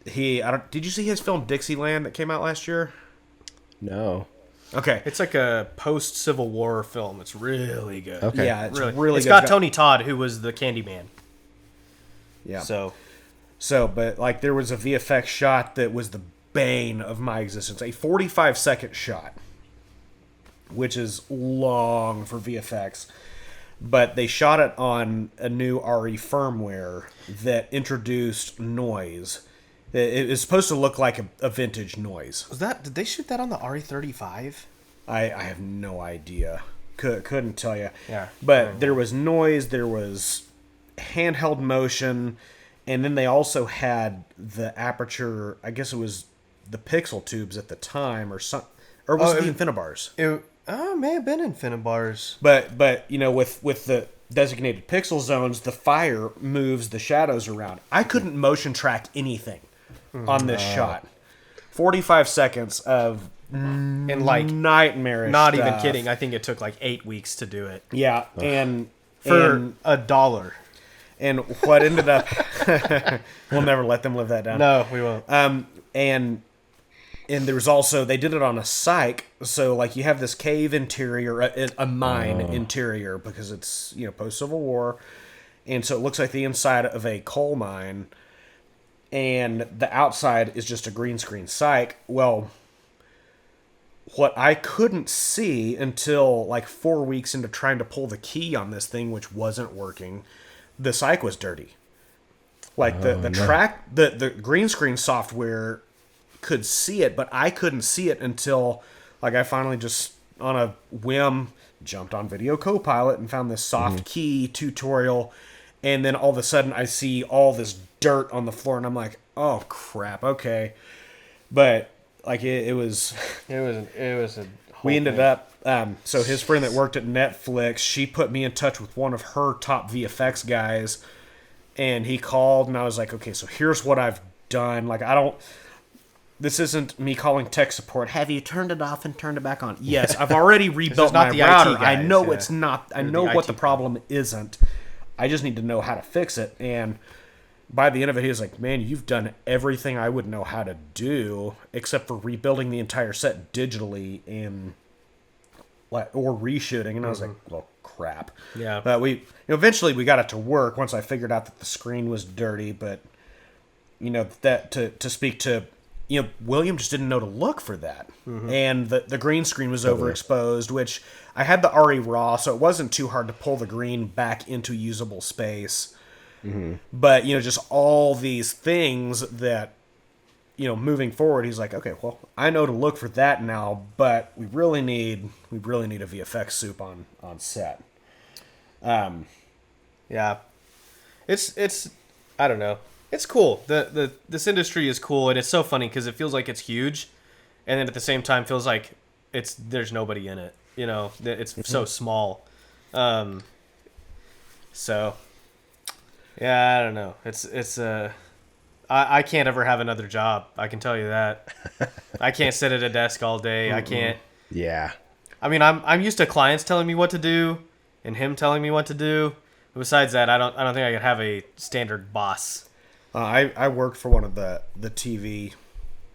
Did you see his film Dixieland that came out last year? No. Okay. It's like a post-Civil War film. It's really good. Okay. Yeah, it's really It's good. got Tony Todd, who was the Candyman. Yeah. So, But like there was a VFX shot that was the bane of my existence. A 45-second shot, which is long for VFX. But they shot it on a new RE firmware that introduced noise. It is supposed to look like a vintage noise. did they shoot that on the RE35? I have no idea. Couldn't tell you. Yeah. But there was noise, there was handheld motion, and then they also had the aperture, I guess it was the pixel tubes at the time or some, or was it the Infinibars? It may have been Infinibars. But you know, with the designated pixel zones, the fire moves the shadows around. I couldn't motion track anything on this shot. 45 seconds of And like nightmarish not stuff. even kidding. I think it took like 8 weeks to do it. Yeah, and For $1. and what ended up, we'll never let them live that down. No, we won't. And there was also, they did it on a cyc, so like you have this cave interior, a mine interior, because it's, you know, post Civil War, and so it looks like the inside of a coal mine, and the outside is just a green screen cyc. Well, what I couldn't see until like 4 weeks into trying to pull the key on this thing, which wasn't working, the cyc was dirty. Like the green screen software could see it, but I couldn't see it until like I finally just on a whim jumped on Video Copilot and found this soft key tutorial, and then all of a sudden I see all this dirt on the floor and I'm like, oh crap, okay. But like it was a we ended up so his friend that worked at Netflix, she put me in touch with one of her top VFX guys, and he called and I was like, okay, so here's what I've done. Like this isn't me calling tech support. Have you turned it off and turned it back on? Yes, I've already rebuilt my router. I know it's not. I know what the problem isn't. I just need to know how to fix it. And by the end of it, he was like, man, you've done everything I would know how to do except for rebuilding the entire set digitally and or reshooting. And I was like, well, crap. Yeah. But eventually we got it to work once I figured out that the screen was dirty. But, you know, that to speak to, you know, William just didn't know to look for that. And the green screen was overexposed, which I had the RE raw, so it wasn't too hard to pull the green back into usable space. But, you know, just all these things that, you know, moving forward, he's like, okay, well, I know to look for that now, but we really need a VFX soup on set. Yeah. It's I don't know. It's cool. This industry is cool, and it's so funny because it feels like it's huge, and then at the same time feels like there's nobody in it. You know, it's so small. So yeah, I don't know. I can't ever have another job. I can tell you that. I can't sit at a desk all day. I can't. Yeah. I mean, I'm used to clients telling me what to do, and him telling me what to do. But besides that, I don't think I could have a standard boss. I worked for one of the TV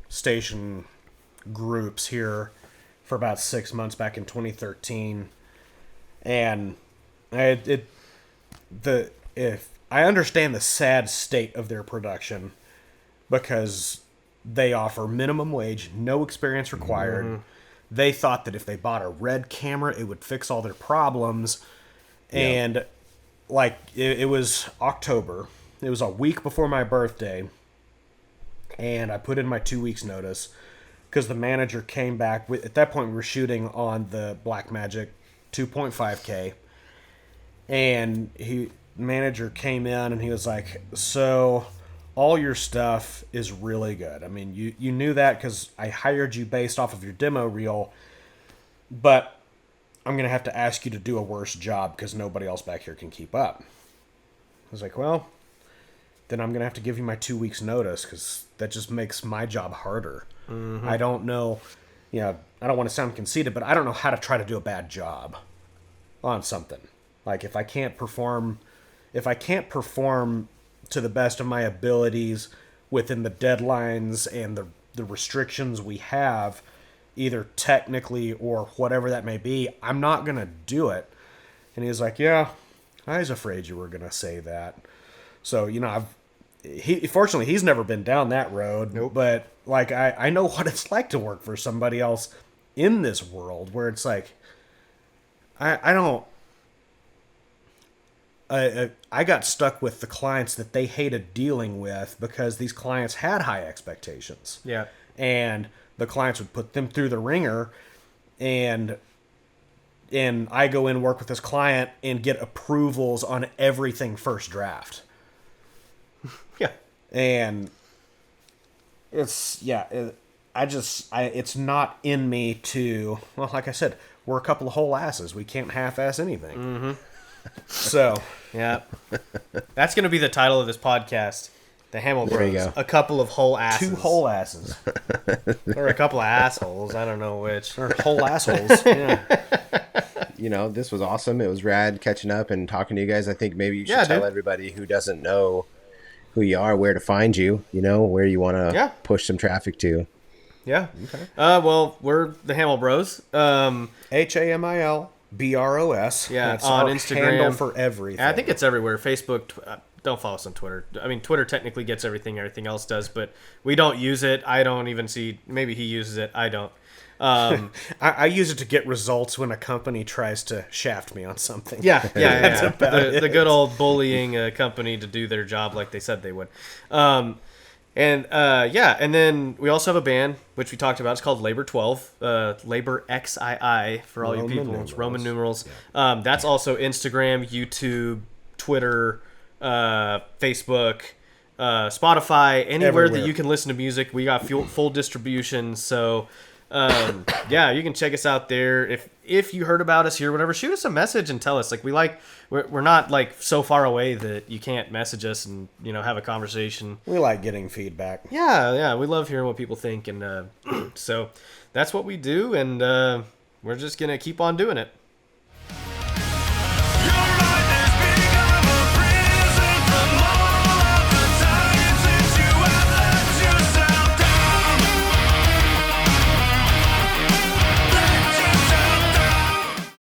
station groups here for about 6 months back in 2013, and I understand the sad state of their production because they offer minimum wage, no experience required. They thought that if they bought a red camera, it would fix all their problems, and like it was October. It was a week before my birthday, and I put in my 2 weeks notice because the manager came back. At that point, we were shooting on the Blackmagic 2.5K, and manager came in and he was like, so all your stuff is really good. I mean, you knew that because I hired you based off of your demo reel, but I'm going to have to ask you to do a worse job because nobody else back here can keep up. I was like, well, then I'm going to have to give you my 2 weeks notice because that just makes my job harder. I don't know, you know, I don't want to sound conceited, but I don't know how to try to do a bad job on something. Like if I can't perform to the best of my abilities within the deadlines and the restrictions we have, either technically or whatever that may be, I'm not going to do it. And he was like, yeah, I was afraid you were going to say that. So, fortunately, he's never been down that road. Nope. But, like, I know what it's like to work for somebody else in this world where it's like, I got stuck with the clients that they hated dealing with because these clients had high expectations. Yeah. And the clients would put them through the ringer, and I go in and work with this client and get approvals on everything first draft. Yeah. And it's not in me to, well, like I said, we're a couple of whole asses. We can't half-ass anything. Mm-hmm. So, yeah. That's going to be the title of this podcast. The Hamil There you Bros. go. A couple of whole asses. 2 whole asses. Or a couple of assholes. I don't know which. Or whole assholes. Yeah. This was awesome. It was rad catching up and talking to you guys. I think maybe you should Yeah, tell dude. everybody who doesn't know who you are, where to find you, where you want to push some traffic to. Yeah. Okay. Well, we're the Hamil Bros. HAMILBROS. Yeah, That's on our Instagram. handle for everything. I think it's everywhere. Facebook. Don't follow us on Twitter. I mean, Twitter technically gets everything else does, but we don't use it. I don't even see. Maybe he uses it. I don't. I use it to get results when a company tries to shaft me on something. Yeah. That's about it. The good old bullying a company to do their job like they said they would. And then we also have a band, which we talked about. It's called Labor 12, Labor XII for all you people. It's Roman numerals. Yeah. That's also Instagram, YouTube, Twitter, Facebook, Spotify, anywhere that you can listen to music. We got full distribution. So, you can check us out there. If you heard about us here, whatever, shoot us a message and tell us. Like, we're not like so far away that you can't message us and have a conversation. We like getting feedback. Yeah, we love hearing what people think, and so that's what we do, and we're just gonna keep on doing it.